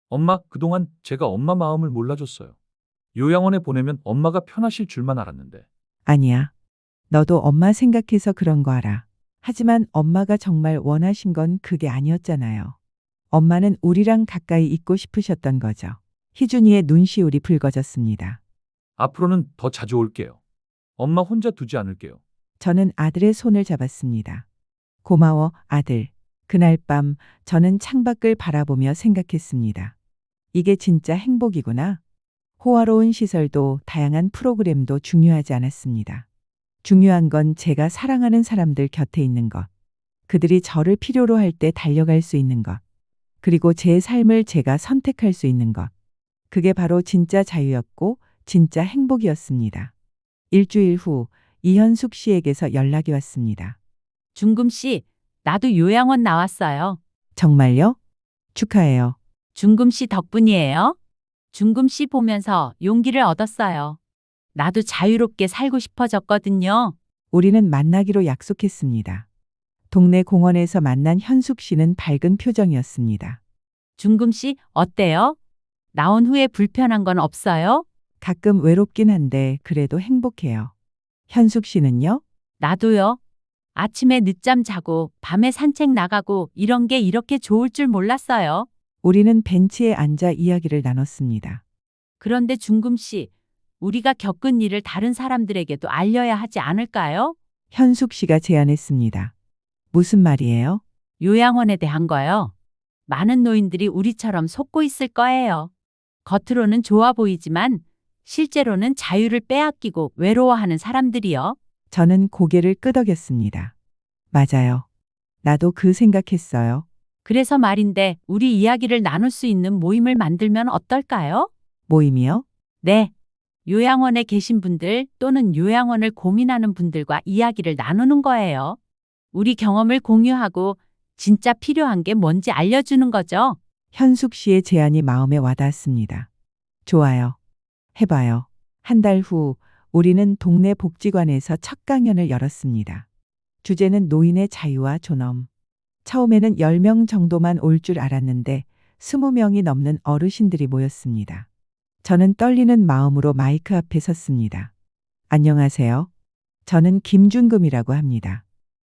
엄마, 그동안 제가 엄마 마음을 몰라줬어요. 요양원에 보내면 엄마가 편하실 줄만 알았는데. 아니야. 너도 엄마 생각해서 그런 거 알아. 하지만 엄마가 정말 원하신 건 그게 아니었잖아요. 엄마는 우리랑 가까이 있고 싶으셨던 거죠. 희준이의 눈시울이 붉어졌습니다. 앞으로는 더 자주 올게요. 엄마 혼자 두지 않을게요. 저는 아들의 손을 잡았습니다. 고마워, 아들. 그날 밤 저는 창밖을 바라보며 생각했습니다. 이게 진짜 행복이구나. 호화로운 시설도 다양한 프로그램도 중요하지 않았습니다. 중요한 건 제가 사랑하는 사람들 곁에 있는 것. 그들이 저를 필요로 할 때 달려갈 수 있는 것. 그리고 제 삶을 제가 선택할 수 있는 것. 그게 바로 진짜 자유였고 진짜 행복이었습니다. 일주일 후 이현숙 씨에게서 연락이 왔습니다. 중금 씨, 나도 요양원 나왔어요. 정말요? 축하해요. 중금 씨 덕분이에요. 중금 씨 보면서 용기를 얻었어요. 나도 자유롭게 살고 싶어졌거든요. 우리는 만나기로 약속했습니다. 동네 공원에서 만난 현숙 씨는 밝은 표정이었습니다. 중금 씨, 어때요? 나온 후에 불편한 건 없어요? 가끔 외롭긴 한데 그래도 행복해요. 현숙 씨는요? 나도요. 아침에 늦잠 자고 밤에 산책 나가고 이런 게 이렇게 좋을 줄 몰랐어요. 우리는 벤치에 앉아 이야기를 나눴습니다. 그런데 중금 씨, 우리가 겪은 일을 다른 사람들에게도 알려야 하지 않을까요? 현숙 씨가 제안했습니다. 무슨 말이에요? 요양원에 대한 거요. 많은 노인들이 우리처럼 속고 있을 거예요. 겉으로는 좋아 보이지만 실제로는 자유를 빼앗기고 외로워하는 사람들이요. 저는 고개를 끄덕였습니다. 맞아요. 나도 그 생각했어요. 그래서 말인데 우리 이야기를 나눌 수 있는 모임을 만들면 어떨까요? 모임이요? 네. 요양원에 계신 분들 또는 요양원을 고민하는 분들과 이야기를 나누는 거예요. 우리 경험을 공유하고 진짜 필요한 게 뭔지 알려주는 거죠. 현숙 씨의 제안이 마음에 와닿았습니다. 좋아요. 해봐요. 한 달 후 우리는 동네 복지관에서 첫 강연을 열었습니다. 주제는 노인의 자유와 존엄. 처음에는 10명 정도만 올 줄 알았는데 20명이 넘는 어르신들이 모였습니다. 저는 떨리는 마음으로 마이크 앞에 섰습니다. 안녕하세요. 저는 김준금이라고 합니다.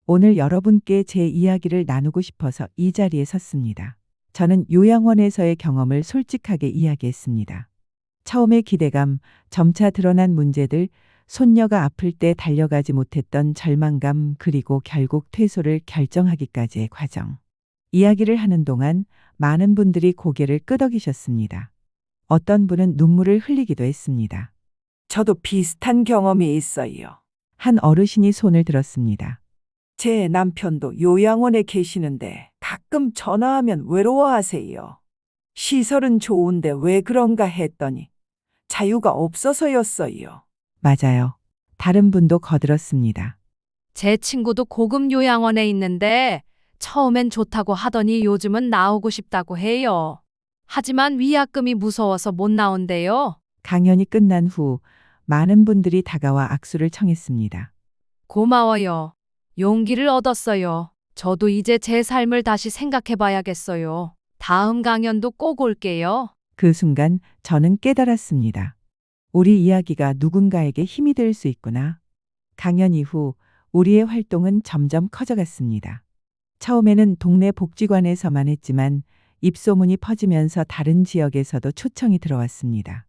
오늘 여러분께 제 이야기를 나누고 싶어서 이 자리에 섰습니다. 저는 요양원에서의 경험을 솔직하게 이야기했습니다. 처음의 기대감, 점차 드러난 문제들, 손녀가 아플 때 달려가지 못했던 절망감, 그리고 결국 퇴소를 결정하기까지의 과정. 이야기를 하는 동안 많은 분들이 고개를 끄덕이셨습니다. 어떤 분은 눈물을 흘리기도 했습니다. 저도 비슷한 경험이 있어요. 한 어르신이 손을 들었습니다. 제 남편도 요양원에 계시는데 가끔 전화하면 외로워하세요. 시설은 좋은데 왜 그런가 했더니 자유가 없어서였어요. 맞아요. 다른 분도 거들었습니다. 제 친구도 고급 요양원에 있는데 처음엔 좋다고 하더니 요즘은 나오고 싶다고 해요. 하지만 위약금이 무서워서 못 나온대요. 강연이 끝난 후 많은 분들이 다가와 악수를 청했습니다. 고마워요. 용기를 얻었어요. 저도 이제 제 삶을 다시 생각해 봐야겠어요. 다음 강연도 꼭 올게요. 그 순간 저는 깨달았습니다. 우리 이야기가 누군가에게 힘이 될 수 있구나. 강연 이후 우리의 활동은 점점 커져갔습니다. 처음에는 동네 복지관에서만 했지만 입소문이 퍼지면서 다른 지역에서도 초청이 들어왔습니다.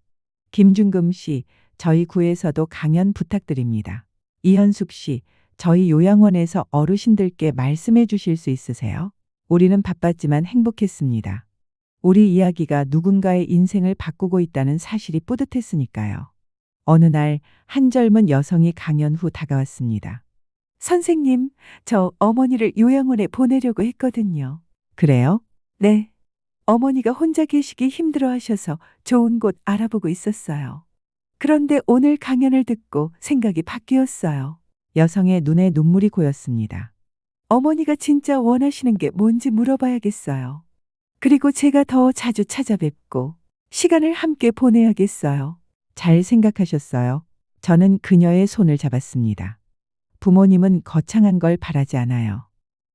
김준금 씨, 저희 구에서도 강연 부탁드립니다. 이현숙 씨, 저희 요양원에서 어르신들께 말씀해 주실 수 있으세요? 우리는 바빴지만 행복했습니다. 우리 이야기가 누군가의 인생을 바꾸고 있다는 사실이 뿌듯했으니까요. 어느 날 한 젊은 여성이 강연 후 다가왔습니다. 선생님, 저 어머니를 요양원에 보내려고 했거든요. 그래요? 네. 어머니가 혼자 계시기 힘들어 하셔서 좋은 곳 알아보고 있었어요. 그런데 오늘 강연을 듣고 생각이 바뀌었어요. 여성의 눈에 눈물이 고였습니다. 어머니가 진짜 원하시는 게 뭔지 물어봐야겠어요. 그리고 제가 더 자주 찾아뵙고 시간을 함께 보내야겠어요. 잘 생각하셨어요. 저는 그녀의 손을 잡았습니다. 부모님은 거창한 걸 바라지 않아요.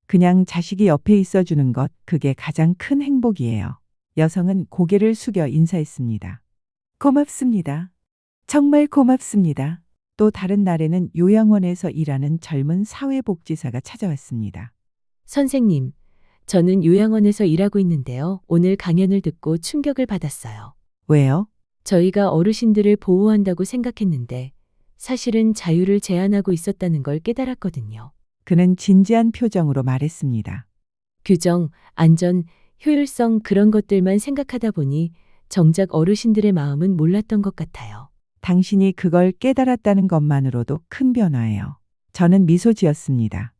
그냥 자식이 옆에 있어주는 것, 그게 가장 큰 행복이에요. 여성은 고개를 숙여 인사했습니다. 고맙습니다. 정말 고맙습니다. 또 다른 날에는 요양원에서 일하는 젊은 사회복지사가 찾아왔습니다. 선생님, 저는 요양원에서 일하고 있는데요. 오늘 강연을 듣고 충격을 받았어요. 왜요? 저희가 어르신들을 보호한다고 생각했는데 사실은 자유를 제한하고 있었다는 걸 깨달았거든요. 그는 진지한 표정으로 말했습니다. 규정, 안전, 효율성 그런 것들만 생각하다 보니 정작 어르신들의 마음은 몰랐던 것 같아요. 당신이 그걸 깨달았다는 것만으로도 큰 변화예요. 저는 미소 지었습니다.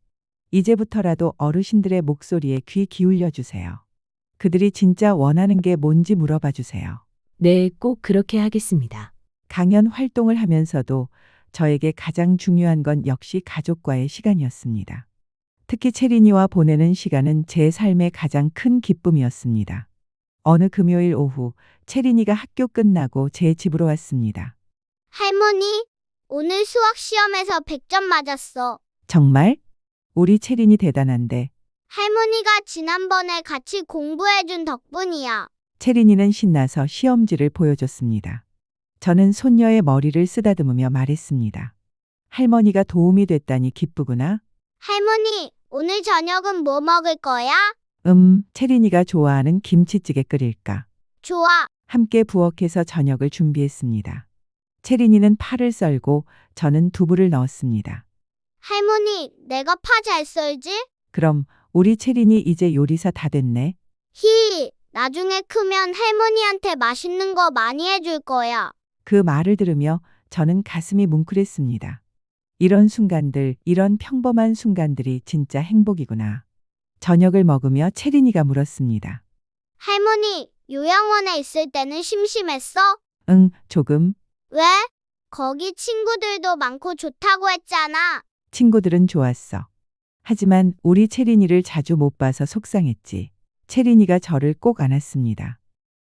이제부터라도 어르신들의 목소리에 귀 기울여 주세요. 그들이 진짜 원하는 게 뭔지 물어봐 주세요. 네, 꼭 그렇게 하겠습니다. 강연 활동을 하면서도 저에게 가장 중요한 건 역시 가족과의 시간이었습니다. 특히 채린이와 보내는 시간은 제 삶의 가장 큰 기쁨이었습니다. 어느 금요일 오후 채린이가 학교 끝나고 제 집으로 왔습니다. 할머니, 오늘 수학 시험에서 100점 맞았어. 정말? 우리 채린이 대단한데. 할머니가 지난번에 같이 공부해준 덕분이야. 채린이는 신나서 시험지를 보여줬습니다. 저는 손녀의 머리를 쓰다듬으며 말했습니다. 할머니가 도움이 됐다니 기쁘구나. 할머니, 오늘 저녁은 뭐 먹을 거야? 채린이가 좋아하는 김치찌개 끓일까? 좋아. 함께 부엌에서 저녁을 준비했습니다. 채린이는 파를 썰고 저는 두부를 넣었습니다. 할머니, 내가 파 잘 썰지? 그럼 우리 채린이 이제 요리사 다 됐네. 나중에 크면 할머니한테 맛있는 거 많이 해줄 거야. 그 말을 들으며 저는 가슴이 뭉클했습니다. 이런 순간들, 이런 평범한 순간들이 진짜 행복이구나. 저녁을 먹으며 채린이가 물었습니다. 할머니, 요양원에 있을 때는 심심했어? 응, 조금. 왜? 거기 친구들도 많고 좋다고 했잖아. 친구들은 좋았어. 하지만 우리 채린이를 자주 못 봐서 속상했지. 채린이가 저를 꼭 안았습니다.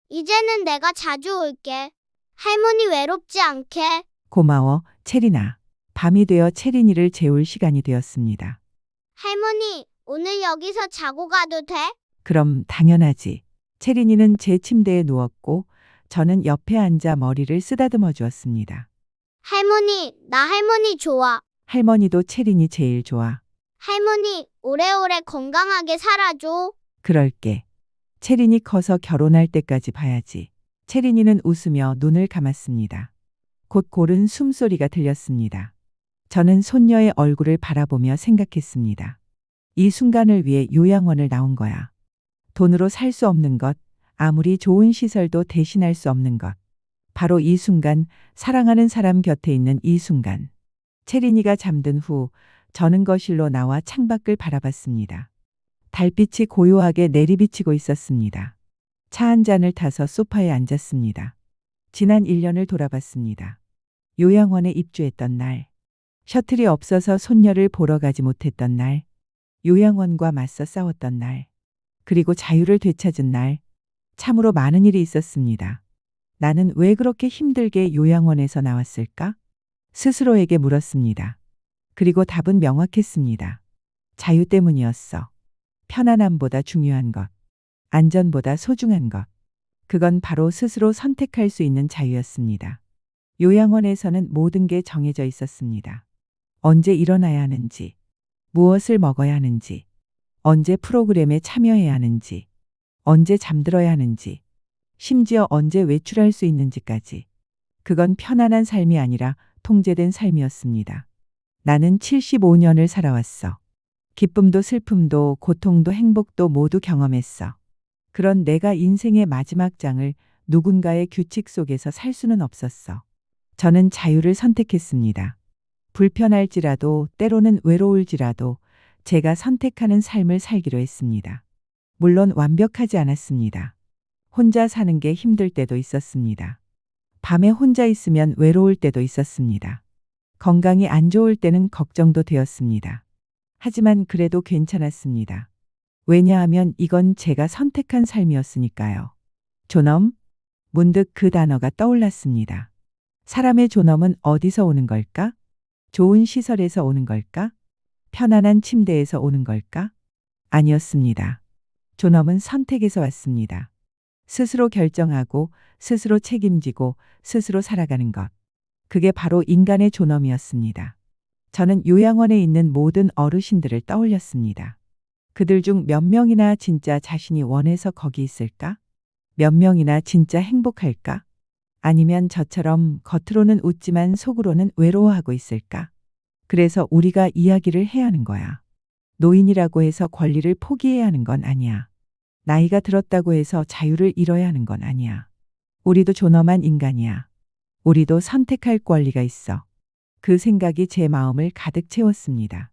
이제는 내가 자주 올게. 할머니 외롭지 않게. 고마워, 채린아. 밤이 되어 채린이를 재울 시간이 되었습니다. 할머니, 오늘 여기서 자고 가도 돼? 그럼 당연하지. 채린이는 제 침대에 누웠고 저는 옆에 앉아 머리를 쓰다듬어 주었습니다. 할머니, 나 할머니 좋아. 할머니도 채린이 제일 좋아. 할머니, 오래오래 건강하게 살아줘. 그럴게. 채린이 커서 결혼할 때까지 봐야지. 채린이는 웃으며 눈을 감았습니다. 곧 고른 숨소리가 들렸습니다. 저는 손녀의 얼굴을 바라보며 생각했습니다. 이 순간을 위해 요양원을 나온 거야. 돈으로 살 수 없는 것, 아무리 좋은 시설도 대신할 수 없는 것. 바로 이 순간, 사랑하는 사람 곁에 있는 이 순간. 채린이가 잠든 후 저는 거실로 나와 창밖을 바라봤습니다. 달빛이 고요하게 내리비치고 있었습니다. 차 한 잔을 타서 소파에 앉았습니다. 지난 1년을 돌아봤습니다. 요양원에 입주했던 날, 셔틀이 없어서 손녀를 보러 가지 못했던 날, 요양원과 맞서 싸웠던 날, 그리고 자유를 되찾은 날, 참으로 많은 일이 있었습니다. 나는 왜 그렇게 힘들게 요양원에서 나왔을까? 스스로에게 물었습니다. 그리고 답은 명확했습니다. 자유 때문이었어. 편안함보다 중요한 것, 안전보다 소중한 것. 그건 바로 스스로 선택할 수 있는 자유였습니다. 요양원에서는 모든 게 정해져 있었습니다. 언제 일어나야 하는지, 무엇을 먹어야 하는지, 언제 프로그램에 참여해야 하는지, 언제 잠들어야 하는지, 심지어 언제 외출할 수 있는지까지. 그건 편안한 삶이 아니라 통제된 삶이었습니다. 나는 75년을 살아왔어. 기쁨도 슬픔도 고통도 행복도 모두 경험했어. 그런 내가 인생의 마지막 장을 누군가의 규칙 속에서 살 수는 없었어. 저는 자유를 선택했습니다. 불편할지라도 때로는 외로울지라도 제가 선택하는 삶을 살기로 했습니다. 물론 완벽하지 않았습니다. 혼자 사는 게 힘들 때도 있었습니다. 밤에 혼자 있으면 외로울 때도 있었습니다. 건강이 안 좋을 때는 걱정도 되었습니다. 하지만 그래도 괜찮았습니다. 왜냐하면 이건 제가 선택한 삶이었으니까요. 존엄? 문득 그 단어가 떠올랐습니다. 사람의 존엄은 어디서 오는 걸까? 좋은 시설에서 오는 걸까? 편안한 침대에서 오는 걸까? 아니었습니다. 존엄은 선택에서 왔습니다. 스스로 결정하고 스스로 책임지고 스스로 살아가는 것. 그게 바로 인간의 존엄이었습니다. 저는 요양원에 있는 모든 어르신들을 떠올렸습니다. 그들 중 몇 명이나 진짜 자신이 원해서 거기 있을까? 몇 명이나 진짜 행복할까? 아니면 저처럼 겉으로는 웃지만 속으로는 외로워하고 있을까? 그래서 우리가 이야기를 해야 하는 거야. 노인이라고 해서 권리를 포기해야 하는 건 아니야. 나이가 들었다고 해서 자유를 잃어야 하는 건 아니야. 우리도 존엄한 인간이야. 우리도 선택할 권리가 있어. 그 생각이 제 마음을 가득 채웠습니다.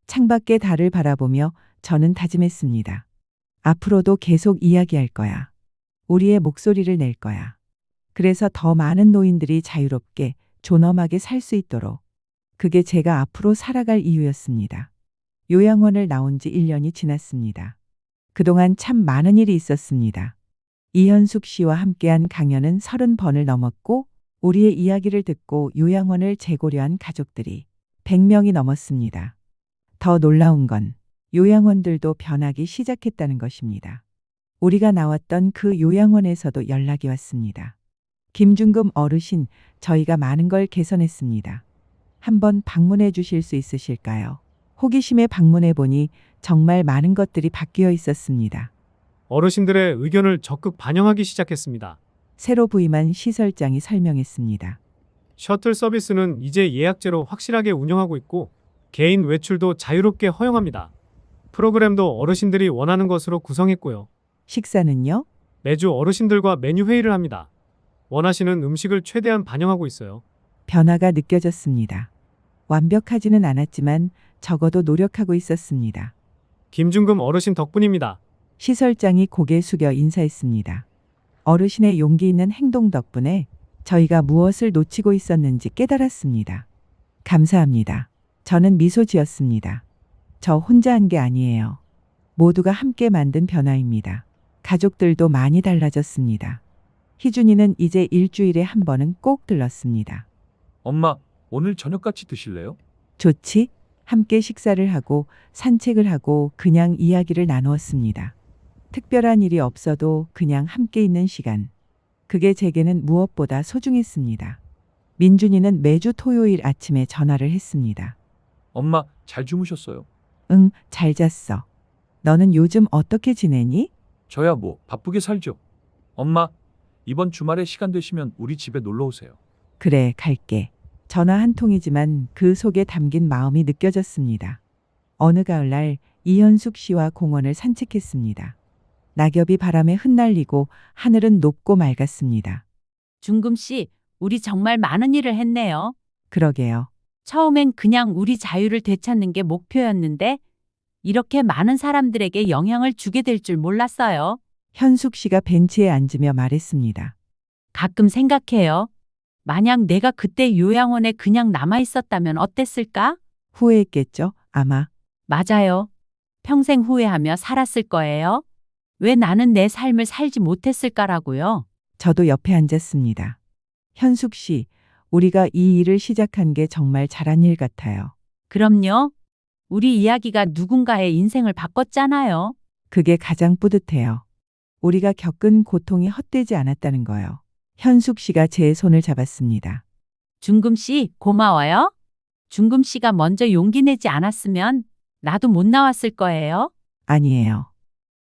창밖의 달을 바라보며 저는 다짐했습니다. 앞으로도 계속 이야기할 거야. 우리의 목소리를 낼 거야. 그래서 더 많은 노인들이 자유롭게 존엄하게 살 수 있도록. 그게 제가 앞으로 살아갈 이유였습니다. 요양원을 나온 지 1년이 지났습니다. 그동안 참 많은 일이 있었습니다. 이현숙 씨와 함께한 강연은 30번을 넘었고 우리의 이야기를 듣고 요양원을 재고려한 가족들이 100명이 넘었습니다. 더 놀라운 건 요양원들도 변하기 시작했다는 것입니다. 우리가 나왔던 그 요양원에서도 연락이 왔습니다. 김중금 어르신, 저희가 많은 걸 개선했습니다. 한번 방문해 주실 수 있으실까요? 호기심에 방문해 보니 정말 많은 것들이 바뀌어 있었습니다. 어르신들의 의견을 적극 반영하기 시작했습니다. 새로 부임한 시설장이 설명했습니다. 셔틀 서비스는 이제 예약제로 확실하게 운영하고 있고 개인 외출도 자유롭게 허용합니다. 프로그램도 어르신들이 원하는 것으로 구성했고요. 식사는요? 매주 어르신들과 메뉴 회의를 합니다. 원하시는 음식을 최대한 반영하고 있어요. 변화가 느껴졌습니다. 완벽하지는 않았지만 적어도 노력하고 있었습니다. 김중금 어르신 덕분입니다. 시설장이 고개 숙여 인사했습니다. 어르신의 용기 있는 행동 덕분에 저희가 무엇을 놓치고 있었는지 깨달았습니다. 감사합니다. 저는 미소 지었습니다. 저 혼자 한 게 아니에요. 모두가 함께 만든 변화입니다. 가족들도 많이 달라졌습니다. 희준이는 이제 일주일에 한 번은 꼭 들렀습니다. 엄마, 오늘 저녁 같이 드실래요? 좋지? 함께 식사를 하고 산책을 하고 그냥 이야기를 나누었습니다. 특별한 일이 없어도 그냥 함께 있는 시간. 그게 제게는 무엇보다 소중했습니다. 민준이는 매주 토요일 아침에 전화를 했습니다. 엄마, 잘 주무셨어요? 응, 잘 잤어. 너는 요즘 어떻게 지내니? 저야 뭐 바쁘게 살죠. 엄마, 이번 주말에 시간 되시면 우리 집에 놀러 오세요. 그래, 갈게. 전화 한 통이지만 그 속에 담긴 마음이 느껴졌습니다. 어느 가을날 이현숙 씨와 공원을 산책했습니다. 낙엽이 바람에 흩날리고 하늘은 높고 맑았습니다. 중금 씨, 우리 정말 많은 일을 했네요. 그러게요. 처음엔 그냥 우리 자유를 되찾는 게 목표였는데 이렇게 많은 사람들에게 영향을 주게 될 줄 몰랐어요. 현숙 씨가 벤치에 앉으며 말했습니다. 가끔 생각해요. 만약 내가 그때 요양원에 그냥 남아 있었다면 어땠을까? 후회했겠죠, 아마. 맞아요. 평생 후회하며 살았을 거예요. 왜 나는 내 삶을 살지 못했을까라고요. 저도 옆에 앉았습니다. 현숙 씨, 우리가 이 일을 시작한 게 정말 잘한 일 같아요. 그럼요. 우리 이야기가 누군가의 인생을 바꿨잖아요. 그게 가장 뿌듯해요. 우리가 겪은 고통이 헛되지 않았다는 거요. 현숙 씨가 제 손을 잡았습니다. 중금 씨, 고마워요. 중금 씨가 먼저 용기 내지 않았으면 나도 못 나왔을 거예요. 아니에요.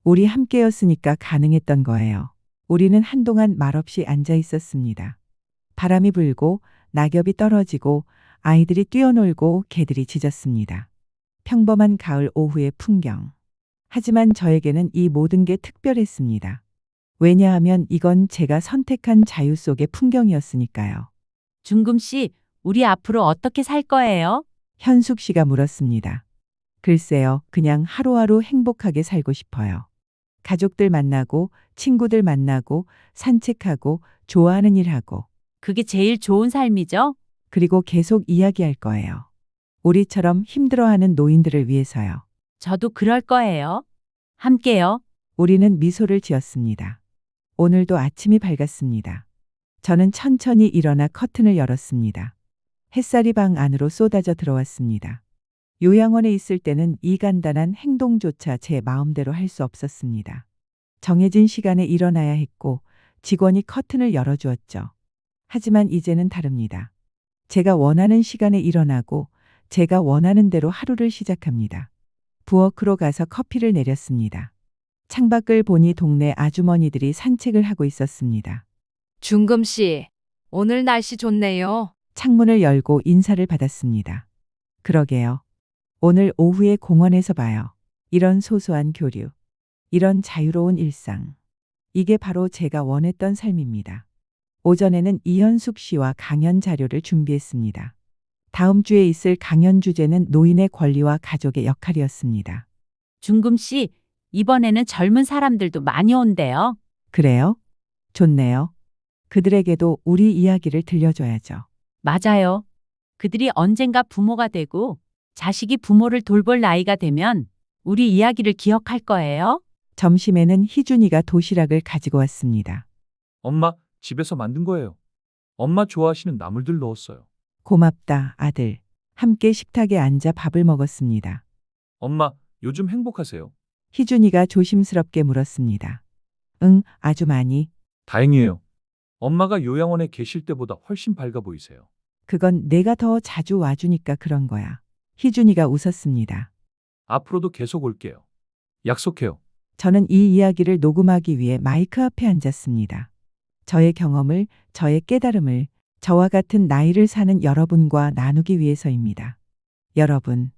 우리 함께였으니까 가능했던 거예요. 우리는 한동안 말없이 앉아 있었습니다. 바람이 불고 낙엽이 떨어지고 아이들이 뛰어놀고 개들이 짖었습니다. 평범한 가을 오후의 풍경. 하지만 저에게는 이 모든 게 특별했습니다. 왜냐하면 이건 제가 선택한 자유 속의 풍경이었으니까요. 중금 씨, 우리 앞으로 어떻게 살 거예요? 현숙 씨가 물었습니다. 글쎄요, 그냥 하루하루 행복하게 살고 싶어요. 가족들 만나고, 친구들 만나고, 산책하고, 좋아하는 일 하고, 그게 제일 좋은 삶이죠? 그리고 계속 이야기할 거예요. 우리처럼 힘들어하는 노인들을 위해서요. 저도 그럴 거예요. 함께요. 우리는 미소를 지었습니다. 오늘도 아침이 밝았습니다. 저는 천천히 일어나 커튼을 열었습니다. 햇살이 방 안으로 쏟아져 들어왔습니다. 요양원에 있을 때는 이 간단한 행동조차 제 마음대로 할 수 없었습니다. 정해진 시간에 일어나야 했고 직원이 커튼을 열어주었죠. 하지만 이제는 다릅니다. 제가 원하는 시간에 일어나고 제가 원하는 대로 하루를 시작합니다. 부엌으로 가서 커피를 내렸습니다. 창밖을 보니 동네 아주머니들이 산책을 하고 있었습니다. 중금 씨, 오늘 날씨 좋네요. 창문을 열고 인사를 받았습니다. 그러게요. 오늘 오후에 공원에서 봐요. 이런 소소한 교류, 이런 자유로운 일상. 이게 바로 제가 원했던 삶입니다. 오전에는 이현숙 씨와 강연 자료를 준비했습니다. 다음 주에 있을 강연 주제는 노인의 권리와 가족의 역할이었습니다. 중금 씨, 이번에는 젊은 사람들도 많이 온대요. 그래요? 좋네요. 그들에게도 우리 이야기를 들려줘야죠. 맞아요. 그들이 언젠가 부모가 되고 자식이 부모를 돌볼 나이가 되면 우리 이야기를 기억할 거예요. 점심에는 희준이가 도시락을 가지고 왔습니다. 엄마, 집에서 만든 거예요. 엄마 좋아하시는 나물들 넣었어요. 고맙다, 아들. 함께 식탁에 앉아 밥을 먹었습니다. 엄마, 요즘 행복하세요? 희준이가 조심스럽게 물었습니다. 응, 아주 많이. 다행이에요. 엄마가 요양원에 계실 때보다 훨씬 밝아 보이세요. 그건 내가 더 자주 와주니까 그런 거야. 희준이가 웃었습니다. 앞으로도 계속 올게요. 약속해요. 저는 이 이야기를 녹음하기 위해 마이크 앞에 앉았습니다. 저의 경험을, 저의 깨달음을, 저와 같은 나이를 사는 여러분과 나누기 위해서입니다. 여러분,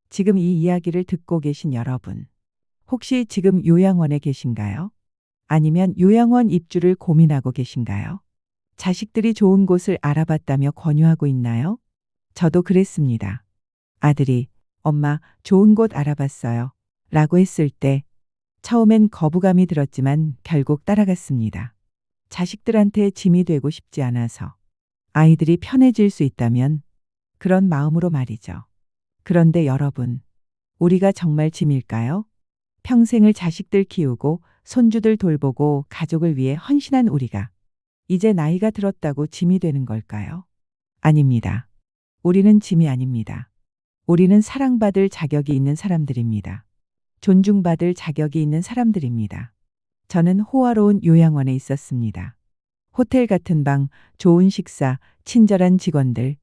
지금 이 이야기를 듣고 계신 여러분, 혹시 지금 요양원에 계신가요? 아니면 요양원 입주를 고민하고 계신가요? 자식들이 좋은 곳을 알아봤다며 권유하고 있나요? 저도 그랬습니다. 아들이, 엄마, 좋은 곳 알아봤어요. 라고 했을 때, 처음엔 거부감이 들었지만 결국 따라갔습니다. 자식들한테 짐이 되고 싶지 않아서. 아이들이 편해질 수 있다면 그런 마음으로 말이죠. 그런데 여러분, 우리가 정말 짐일까요? 평생을 자식들 키우고 손주들 돌보고 가족을 위해 헌신한 우리가 이제 나이가 들었다고 짐이 되는 걸까요? 아닙니다. 우리는 짐이 아닙니다. 우리는 사랑받을 자격이 있는 사람들입니다. 존중받을 자격이 있는 사람들입니다. 저는 호화로운 요양원에 있었습니다. 호텔 같은 방, 좋은 식사, 친절한 직원들.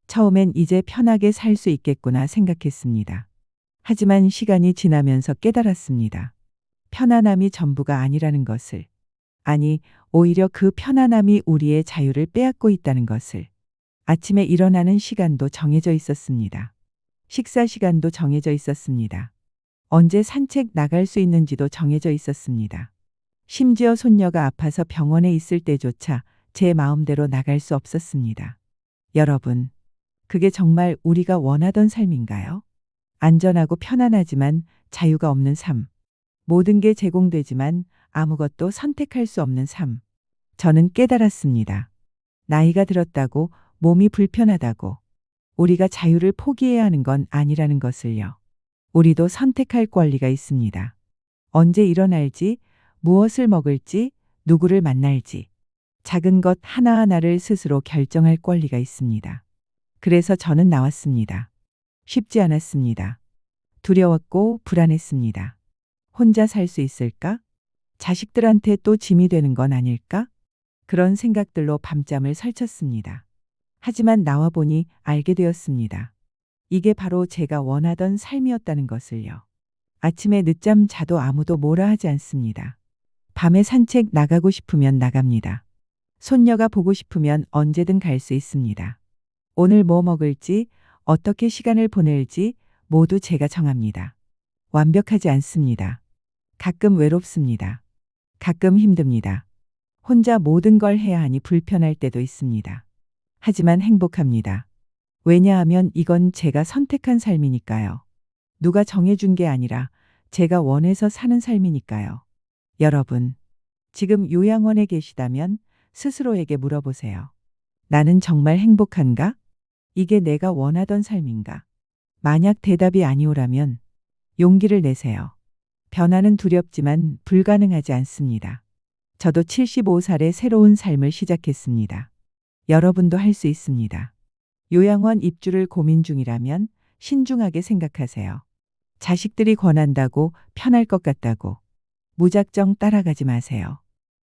처음엔 이제 편하게 살 수 있겠구나 생각했습니다. 하지만 시간이 지나면서 깨달았습니다. 편안함이 전부가 아니라는 것을. 아니, 오히려 그 편안함이 우리의 자유를 빼앗고 있다는 것을. 아침에 일어나는 시간도 정해져 있었습니다. 식사 시간도 정해져 있었습니다. 언제 산책 나갈 수 있는지도 정해져 있었습니다. 심지어 손녀가 아파서 병원에 있을 때조차 제 마음대로 나갈 수 없었습니다. 여러분, 그게 정말 우리가 원하던 삶인가요? 안전하고 편안하지만 자유가 없는 삶. 모든 게 제공되지만 아무것도 선택할 수 없는 삶. 저는 깨달았습니다. 나이가 들었다고, 몸이 불편하다고, 우리가 자유를 포기해야 하는 건 아니라는 것을요. 우리도 선택할 권리가 있습니다. 언제 일어날지, 무엇을 먹을지, 누구를 만날지, 작은 것 하나하나를 스스로 결정할 권리가 있습니다. 그래서 저는 나왔습니다. 쉽지 않았습니다. 두려웠고 불안했습니다. 혼자 살 수 있을까? 자식들한테 또 짐이 되는 건 아닐까? 그런 생각들로 밤잠을 설쳤습니다. 하지만 나와 보니 알게 되었습니다. 이게 바로 제가 원하던 삶이었다는 것을요. 아침에 늦잠 자도 아무도 뭐라 하지 않습니다. 밤에 산책 나가고 싶으면 나갑니다. 손녀가 보고 싶으면 언제든 갈 수 있습니다. 오늘 뭐 먹을지, 어떻게 시간을 보낼지 모두 제가 정합니다. 완벽하지 않습니다. 가끔 외롭습니다. 가끔 힘듭니다. 혼자 모든 걸 해야 하니 불편할 때도 있습니다. 하지만 행복합니다. 왜냐하면 이건 제가 선택한 삶이니까요. 누가 정해준 게 아니라 제가 원해서 사는 삶이니까요. 여러분, 지금 요양원에 계시다면 스스로에게 물어보세요. 나는 정말 행복한가? 이게 내가 원하던 삶인가? 만약 대답이 아니오라면 용기를 내세요. 변화는 두렵지만 불가능하지 않습니다. 저도 75살에 새로운 삶을 시작했습니다. 여러분도 할 수 있습니다. 요양원 입주를 고민 중이라면 신중하게 생각하세요. 자식들이 권한다고 편할 것 같다고 무작정 따라가지 마세요.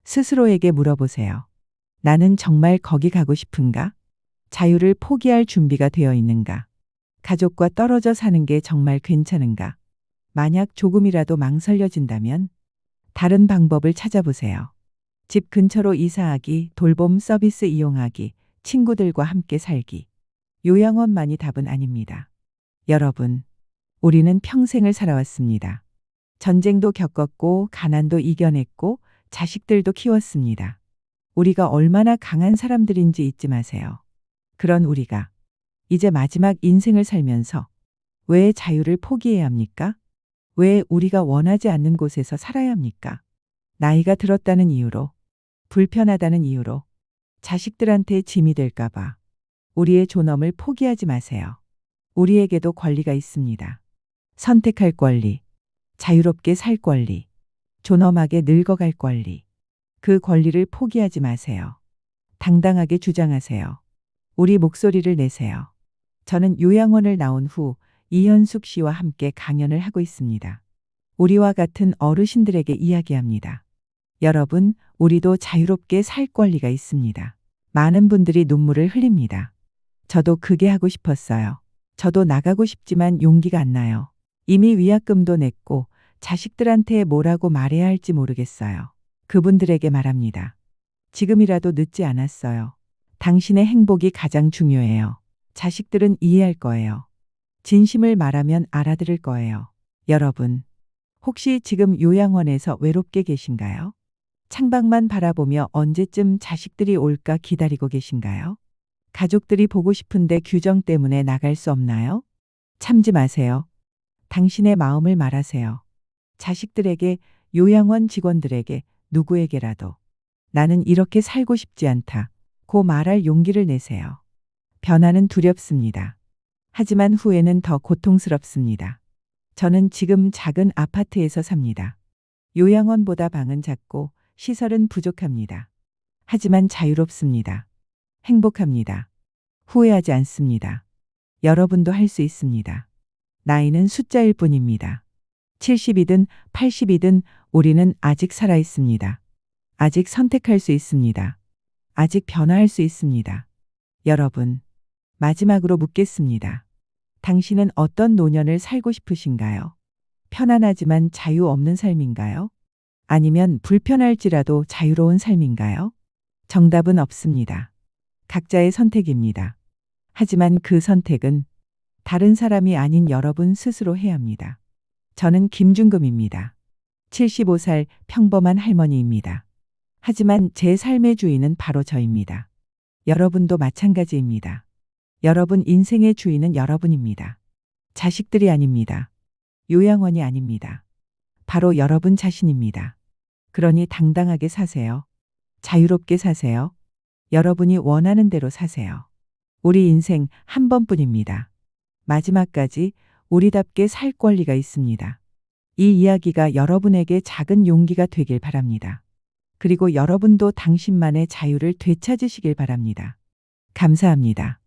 스스로에게 물어보세요. 나는 정말 거기 가고 싶은가? 자유를 포기할 준비가 되어 있는가? 가족과 떨어져 사는 게 정말 괜찮은가? 만약 조금이라도 망설여진다면 다른 방법을 찾아보세요. 집 근처로 이사하기, 돌봄 서비스 이용하기, 친구들과 함께 살기. 요양원만이 답은 아닙니다. 여러분, 우리는 평생을 살아왔습니다. 전쟁도 겪었고, 가난도 이겨냈고, 자식들도 키웠습니다. 우리가 얼마나 강한 사람들인지 잊지 마세요. 그런 우리가 이제 마지막 인생을 살면서 왜 자유를 포기해야 합니까? 왜 우리가 원하지 않는 곳에서 살아야 합니까? 나이가 들었다는 이유로, 불편하다는 이유로, 자식들한테 짐이 될까봐 우리의 존엄을 포기하지 마세요. 우리에게도 권리가 있습니다. 선택할 권리, 자유롭게 살 권리, 존엄하게 늙어갈 권리. 그 권리를 포기하지 마세요. 당당하게 주장하세요. 우리 목소리를 내세요. 저는 요양원을 나온 후 이현숙 씨와 함께 강연을 하고 있습니다. 우리와 같은 어르신들에게 이야기합니다. 여러분, 우리도 자유롭게 살 권리가 있습니다. 많은 분들이 눈물을 흘립니다. 저도 그게 하고 싶었어요. 저도 나가고 싶지만 용기가 안 나요. 이미 위약금도 냈고 자식들한테 뭐라고 말해야 할지 모르겠어요. 그분들에게 말합니다. 지금이라도 늦지 않았어요. 당신의 행복이 가장 중요해요. 자식들은 이해할 거예요. 진심을 말하면 알아들을 거예요. 여러분, 혹시 지금 요양원에서 외롭게 계신가요? 창밖만 바라보며 언제쯤 자식들이 올까 기다리고 계신가요? 가족들이 보고 싶은데 규정 때문에 나갈 수 없나요? 참지 마세요. 당신의 마음을 말하세요. 자식들에게, 요양원 직원들에게, 누구에게라도 나는 이렇게 살고 싶지 않다. 고 말할 용기를 내세요. 변화는 두렵습니다. 하지만 후회는 더 고통스럽습니다. 저는 지금 작은 아파트에서 삽니다. 요양원보다 방은 작고 시설은 부족합니다. 하지만 자유롭습니다. 행복합니다. 후회하지 않습니다. 여러분도 할 수 있습니다. 나이는 숫자일 뿐입니다. 70이든 80이든 우리는 아직 살아 있습니다. 아직 선택할 수 있습니다. 아직 변화할 수 있습니다. 여러분, 마지막으로 묻겠습니다. 당신은 어떤 노년을 살고 싶으신가요? 편안하지만 자유 없는 삶인가요? 아니면 불편할지라도 자유로운 삶인가요? 정답은 없습니다. 각자의 선택입니다. 하지만 그 선택은 다른 사람이 아닌 여러분 스스로 해야 합니다. 저는 김준금입니다. 75살 평범한 할머니입니다. 하지만 제 삶의 주인은 바로 저입니다. 여러분도 마찬가지입니다. 여러분 인생의 주인은 여러분입니다. 자식들이 아닙니다. 요양원이 아닙니다. 바로 여러분 자신입니다. 그러니 당당하게 사세요. 자유롭게 사세요. 여러분이 원하는 대로 사세요. 우리 인생 한 번뿐입니다. 마지막까지 우리답게 살 권리가 있습니다. 이 이야기가 여러분에게 작은 용기가 되길 바랍니다. 그리고 여러분도 당신만의 자유를 되찾으시길 바랍니다. 감사합니다.